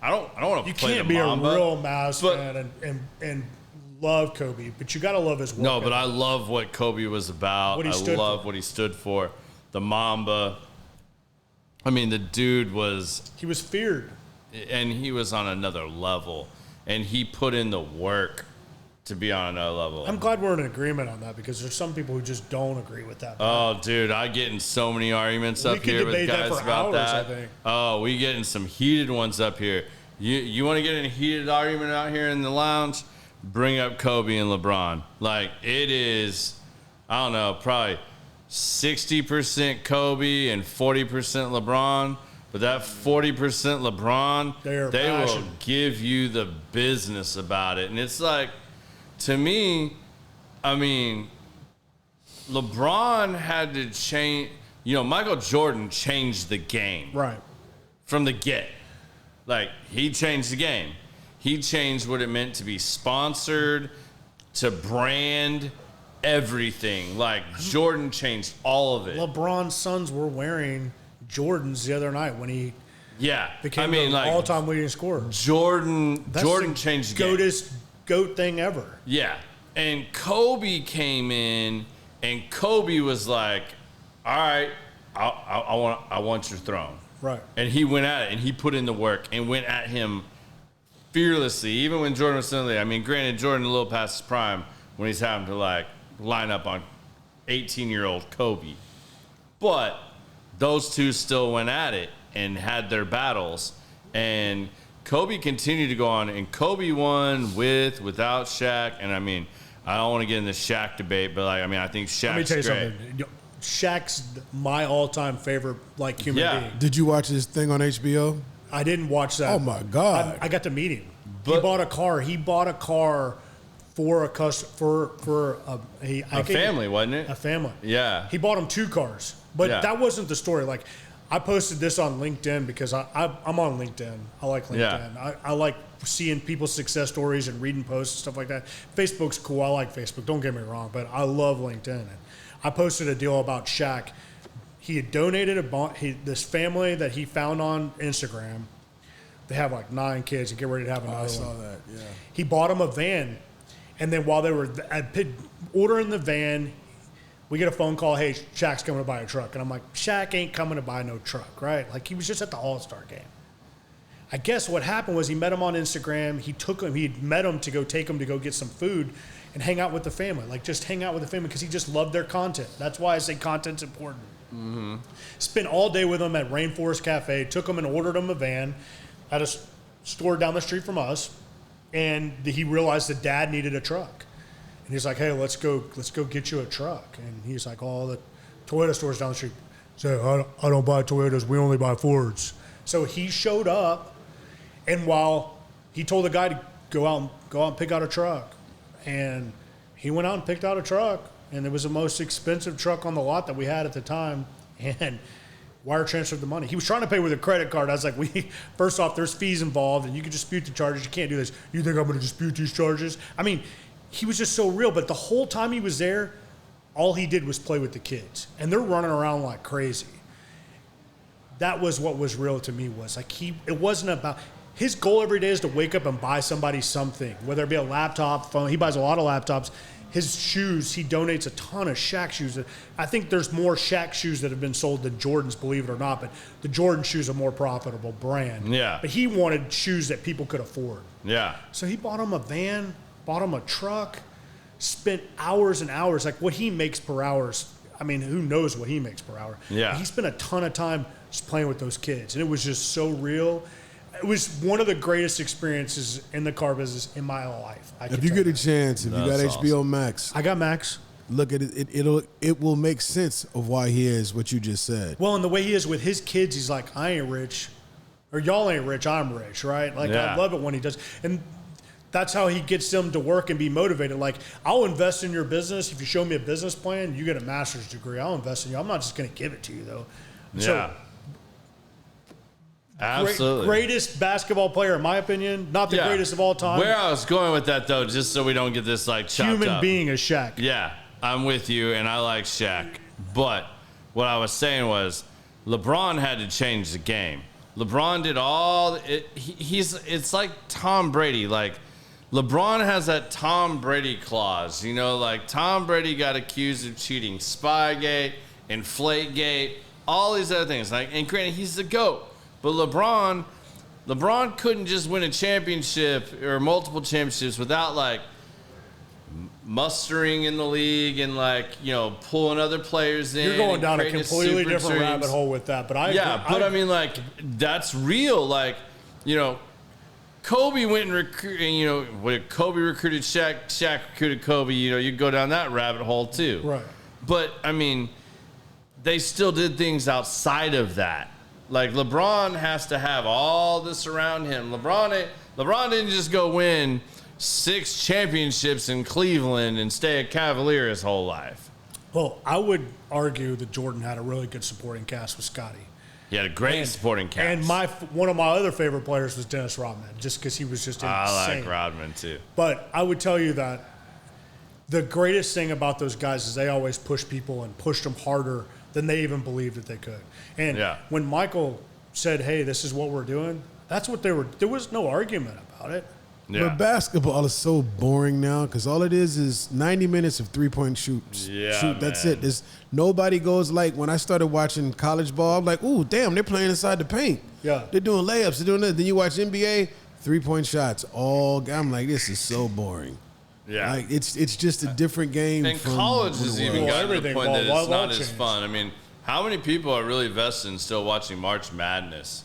I don't want to play the Mamba. You can't be a real Mavs fan and love Kobe, but you got to love his work. No, but I love what Kobe was about. I love what he stood for. The Mamba. I mean, the dude was. He was feared. And he was on another level. And he put in the work to be on another level. I'm glad we're in agreement on that because there's some people who just don't agree with that. Oh, dude, I get in so many arguments up here with guys about that. I think. Oh, we get in some heated ones up here. You want to get in a heated argument out here in the lounge? Bring up Kobe and LeBron. Like, it is, I don't know, probably 60% Kobe and 40% LeBron. But that 40% LeBron, they will give you the business about it. And it's like, to me, I mean, LeBron had to change. You know, Michael Jordan changed the game. Right. From the get. Like, he changed the game. He changed what it meant to be sponsored, to brand, everything. Like, Jordan changed all of it. LeBron's sons were wearing Jordans the other night when he became the all-time leading scorer. Jordan changed the game. GOAT thing ever. Yeah. And Kobe came in, and Kobe was like, all right, I want your throne. Right. And he went at it, and he put in the work and went at him fearlessly, even when Jordan was still there. I mean, granted, Jordan a little past his prime when he's having to, like, line up on 18-year-old Kobe. But those two still went at it and had their battles. And Kobe continued to go on, and Kobe won without Shaq. And, I mean, I don't want to get in the Shaq debate, but, like, I mean, I think Shaq's great. Let me tell you something. Shaq's my all-time favorite, like, human being. Did you watch this thing on HBO? I didn't watch that. Oh, my God. I got to meet him. He bought a car. He bought a car for a family, wasn't it? A family. Yeah. He bought him 2 cars. But that wasn't the story. Like, I posted this on LinkedIn because I'm on LinkedIn. I like LinkedIn. Yeah. I like seeing people's success stories and reading posts and stuff like that. Facebook's cool. I like Facebook. Don't get me wrong. But I love LinkedIn. And I posted a deal about Shaq. He had donated this family that he found on Instagram. They have like 9 kids and get ready to have another one. I saw that, yeah. He bought them a van. And then while they were ordering the van, we get a phone call, hey, Shaq's coming to buy a truck. And I'm like, Shaq ain't coming to buy no truck, right? Like, he was just at the All-Star game. I guess what happened was he met him on Instagram. He met him to go take him to go get some food and hang out with the family. Like, just hang out with the family because he just loved their content. That's why I say content's important. Mm-hmm. Spent all day with him at Rainforest Cafe, took him and ordered him a van at a store down the street from us. And he realized that Dad needed a truck. And he's like, hey, let's go get you a truck. And he's like, oh, the Toyota store's down the street. So I don't buy Toyotas. We only buy Fords. So he showed up, and while he told the guy to go out and pick out a truck, and he went out and picked out a truck, and it was the most expensive truck on the lot that we had at the time. and wire transferred the money. He was trying to pay with a credit card. I was like, first off, there's fees involved, and you can dispute the charges. You can't do this. You think I'm going to dispute these charges? I mean, he was just so real. But the whole time he was there, all he did was play with the kids, and they're running around like crazy. That was what was real to me. Was like it wasn't about his goal every day is to wake up and buy somebody something, whether it be a laptop, phone. He buys a lot of laptops. His shoes, he donates a ton of Shaq shoes. I think there's more Shaq shoes that have been sold than Jordans, believe it or not. But the Jordan shoes are a more profitable brand. Yeah. But he wanted shoes that people could afford. Yeah. So he bought him a van, bought him a truck, spent hours and hours. Like what he makes per hour, I mean, who knows what he makes per hour? Yeah. But he spent a ton of time just playing with those kids. And it was just so real. It was one of the greatest experiences in the car business in my life. If you get a chance, if you got HBO awesome. Max, I got Max. look at it. It will make sense of why he is what you just said. Well, and the way he is with his kids, he's like, I ain't rich, or y'all ain't rich, I'm rich, right? Like I love it when he does, and that's how he gets them to work and be motivated. Like, I'll invest in your business if you show me a business plan. You get a master's degree, I'll invest in you. I'm not just going to give it to you though. Yeah. So, Absolutely. Greatest basketball player, in my opinion. Not the greatest of all time. Where I was going with that, though, just so we don't get this, like, chopped Human up. being is Shaq. Yeah, I'm with you, and I like Shaq. But what I was saying was LeBron had to change the game. LeBron did all it. It's like Tom Brady. Like, LeBron has that Tom Brady clause. You know, like, Tom Brady got accused of cheating. Spygate, Inflategate, all these other things. Like, and granted, he's the GOAT. But LeBron couldn't just win a championship or multiple championships without, like, mustering in the league and, like, you know, pulling other players in. You're going down a completely different teams. rabbit hole with that. But I mean, like, that's real. Like, you know, Kobe went and recruited, you know, when Kobe recruited Shaq, Shaq recruited Kobe, you know, you go down that rabbit hole too. Right. But, I mean, they still did things outside of that. Like, LeBron has to have all this around him. LeBron didn't just go win 6 championships in Cleveland and stay a Cavalier his whole life. Well, I would argue that Jordan had a really good supporting cast with Scottie. He had a great supporting cast. And one of my other favorite players was Dennis Rodman, just because he was just insane. I like Rodman, too. But I would tell you that the greatest thing about those guys is they always push people and pushed them harder than they even believed that they could. And when Michael said, hey, this is what we're doing, that's what they were. There was no argument about it. Yeah. But basketball is so boring now because all it is 90 minutes of three-point shoots. Yeah, shoot. That's it. Nobody goes like when I started watching college ball, I'm like, ooh, damn, they're playing inside the paint. Yeah. They're doing layups. They're doing that. Then you watch NBA, three-point shots. I'm like, this is so boring. Yeah. Like it's just a different game. And from college has even gotten to the everything point that will it's not as change. fun. I mean, how many people are really vested in still watching March Madness?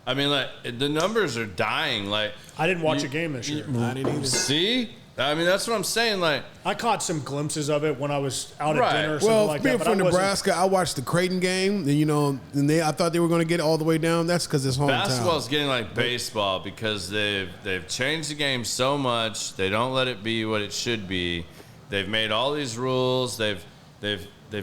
I mean, like, the numbers are dying. Like, I didn't watch a game this year. I didn't either. See? I mean, that's what I'm saying. Like, I caught some glimpses of it when I was out at Right. dinner or something Well, like being that. But from I wasn't- Nebraska, I watched the Creighton game, and I thought they were going to get all the way down. That's because it's hometown. basketball's getting like baseball because they've changed the game so much. They don't let it be what it should be. They've made all these rules. They've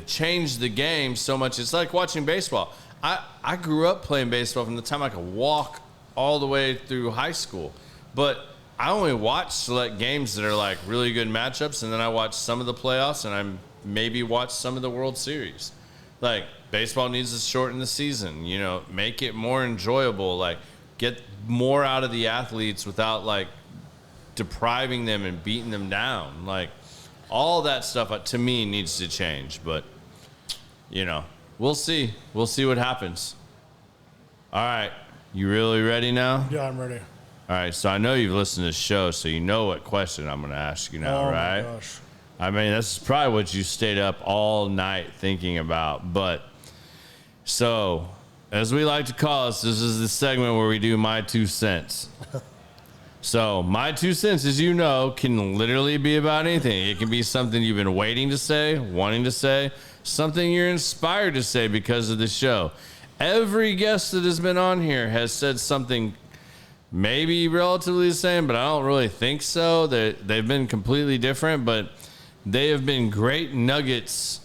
changed the game so much. It's like watching baseball. I grew up playing baseball from the time I could walk all the way through high school. But I only watch select games that are like really good matchups, and then I watch some of the playoffs, and I maybe watch some of the World Series. Like, baseball needs to shorten the season, you know, make it more enjoyable, like, get more out of the athletes without, like, depriving them and beating them down. Like, all that stuff, to me, needs to change. But, you know, we'll see. We'll see what happens. All right. You really ready now? Yeah, I'm ready. All right. So I know you've listened to the show, so you know what question I'm going to ask you now, right? Oh, my gosh. I mean, that's probably what you stayed up all night thinking about. But, so, as we like to call this is the segment where we do my 2 cents. So, my 2 cents, as you know, can literally be about anything. It can be something you've been waiting to say, wanting to say, something you're inspired to say because of the show. Every guest that has been on here has said something maybe relatively the same, but I don't really think so. They've been completely different, but they have been great nuggets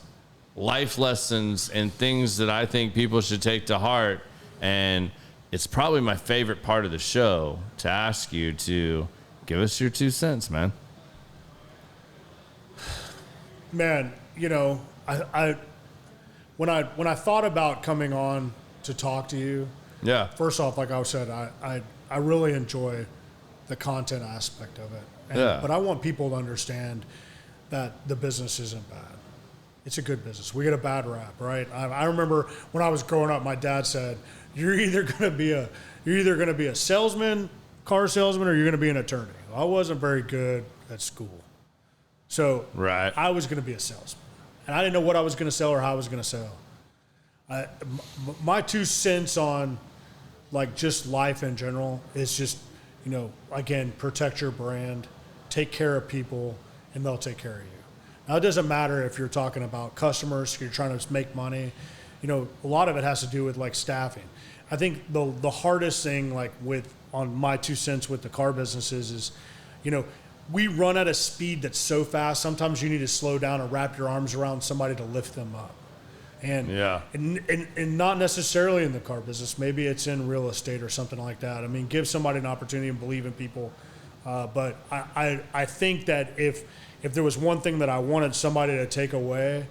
life lessons and things that I think people should take to heart. And it's probably my favorite part of the show to ask you to give us your 2 cents, man. Man, you know, when I thought about coming on to talk to you, Yeah. first off, like I said, I really enjoy the content aspect of it. But I want people to understand that the business isn't bad. It's a good business. We get a bad rap, right? I remember when I was growing up, my dad said, "You're either going to be a salesman, car salesman, or you're going to be an attorney." Well, I wasn't very good at school, so I was going to be a salesman, and I didn't know what I was going to sell or how I was going to sell. My 2 cents on like just life in general is just, you know, again, protect your brand, take care of people, and they'll take care of you. Now, it doesn't matter if you're talking about customers, you're trying to make money. You know, a lot of it has to do with like staffing. I think the hardest thing, like on my 2 cents with the car businesses is, you know, we run at a speed that's so fast. Sometimes you need to slow down and wrap your arms around somebody to lift them up. And not necessarily in the car business. Maybe it's in real estate or something like that. I mean, give somebody an opportunity and believe in people. But I think that if there was one thing that I wanted somebody to take away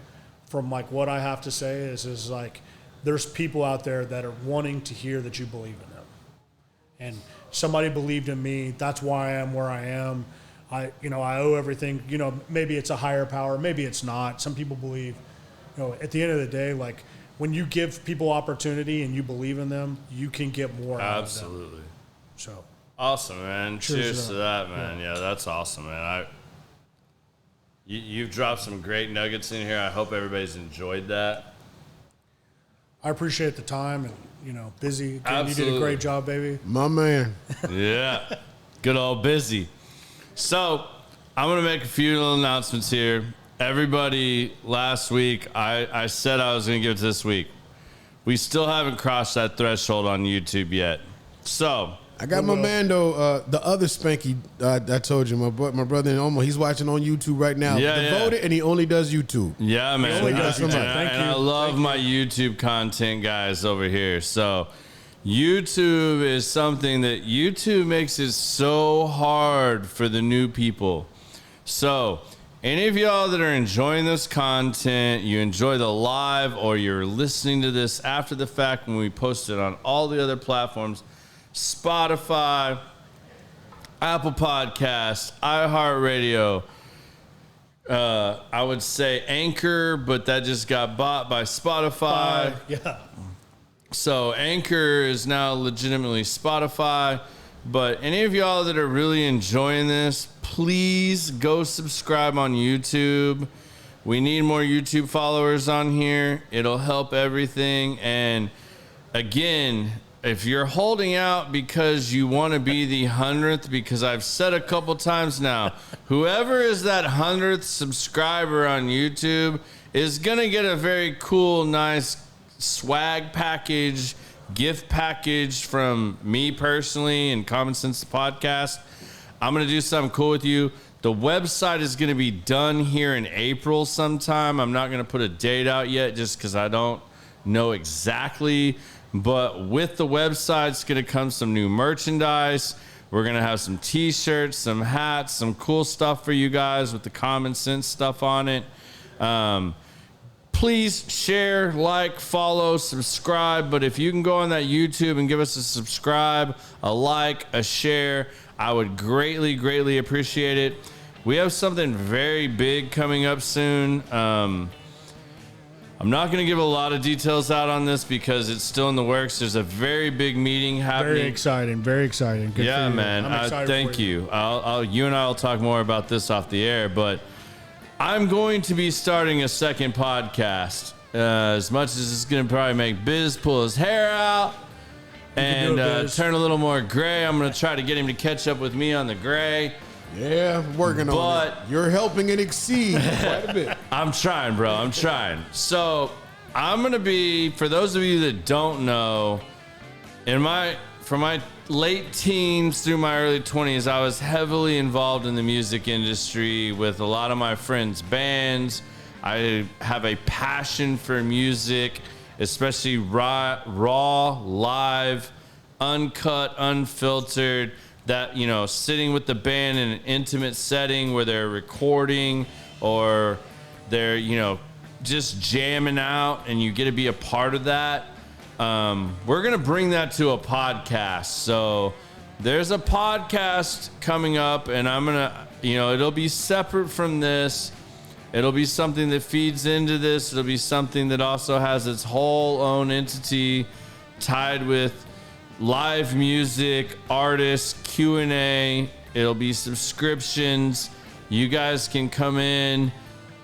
from like what I have to say is like, there's people out there that are wanting to hear that you believe in them. And somebody believed in me. That's why I am where I am. I owe everything. You know, maybe it's a higher power. Maybe it's not. Some people believe. You know, at the end of the day, like when you give people opportunity and you believe in them, you can get more out of them. Absolutely. So awesome, man. Cheers to that, man. Yeah, that's awesome, man. You've dropped some great nuggets in here. I hope everybody's enjoyed that. I appreciate the time and, you know, busy. Absolutely. You did a great job, baby. My man. Yeah. Good old busy. So I'm going to make a few little announcements here. Everybody, last week, I said I was going to give it this week. We still haven't crossed that threshold on YouTube yet. So I got my man though, the other Spanky. I told you, my brother in Omaha. He's watching on YouTube right now. Devoted, and he only does YouTube. Yeah, man. He only does YouTube. Thank you. I love my YouTube content guys over here. So YouTube is something that YouTube makes it so hard for the new people. So any of y'all that are enjoying this content, you enjoy the live, or you're listening to this after the fact when we post it on all the other platforms, Spotify, Apple Podcasts, iHeartRadio, I would say Anchor, but that just got bought by Spotify. Yeah. So Anchor is now legitimately Spotify. But any of y'all that are really enjoying this, please go subscribe on YouTube. We need more YouTube followers on here. It'll help everything. And again, if you're holding out because you want to be the 100th, because I've said a couple times now, whoever is that 100th subscriber on YouTube is going to get a very cool, nice swag package, gift package from me personally and Common Sense the Podcast. I'm going to do something cool with you. The website is going to be done here in April sometime. I'm not going to put a date out yet just because I don't know exactly. But with the website, it's going to come some new merchandise. We're going to have some t-shirts, some hats, some cool stuff for you guys with the Common Sense stuff on it. Please share, like, follow, subscribe. But if you can go on that YouTube and give us a subscribe, a like, a share, I would greatly, greatly appreciate it. We have something very big coming up soon. I'm not going to give a lot of details out on this because it's still in the works. There's a very big meeting happening. Very exciting. Very exciting. Good yeah, for you. man. I'm excited thank for you. You and I will talk more about this off the air, but I'm going to be starting a second podcast. As much as it's going to probably make Biz pull his hair out and turn a little more gray, I'm going to try to get him to catch up with me on the gray. Yeah, working on it. You're helping it exceed quite a bit. I'm trying, bro. I'm trying. So I'm going to be, for those of you that don't know, from my late teens through my early 20s, I was heavily involved in the music industry with a lot of my friends' bands. I have a passion for music, especially raw, live, uncut, unfiltered, that, you know, sitting with the band in an intimate setting where they're recording or they're, you know, just jamming out and you get to be a part of that. We're going to bring that to a podcast. So there's a podcast coming up, and I'm going to, you know, it'll be separate from this. It'll be something that feeds into this. It'll be something that also has its whole own entity tied with live music, artists, Q&A. It'll be subscriptions. You guys can come in.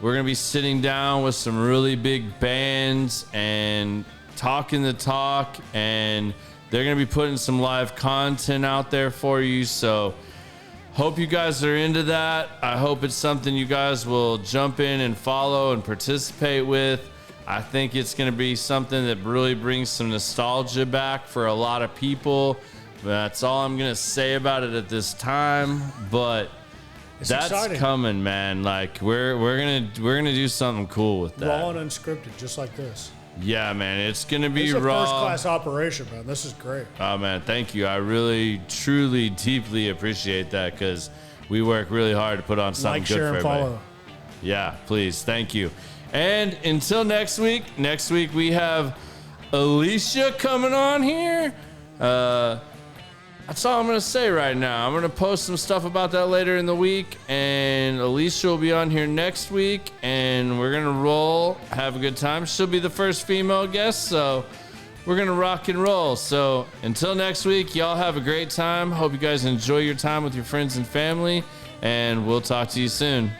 We're going to be sitting down with some really big bands and talking the talk, and they're going to be putting some live content out there for you. So hope you guys are into that. I hope it's something you guys will jump in and follow and participate with. I think it's going to be something that really brings some nostalgia back for a lot of people. That's all I'm going to say about it at this time, but that's exciting. Coming, man. Like we're going to do something cool with that. Raw and unscripted, just like this. Yeah, man, it's going to be raw. It's a raw. first-class operation, man. This is great. Oh, man, thank you. I really, truly, deeply appreciate that because we work really hard to put on something good share, for and everybody. Follow. Yeah, please. Thank you. And until next week we have Alicia coming on here. That's all I'm going to say right now. I'm going to post some stuff about that later in the week, and Alicia will be on here next week, and we're going to roll, have a good time. She'll be the first female guest, so we're going to rock and roll. So until next week, y'all have a great time. Hope you guys enjoy your time with your friends and family, and we'll talk to you soon.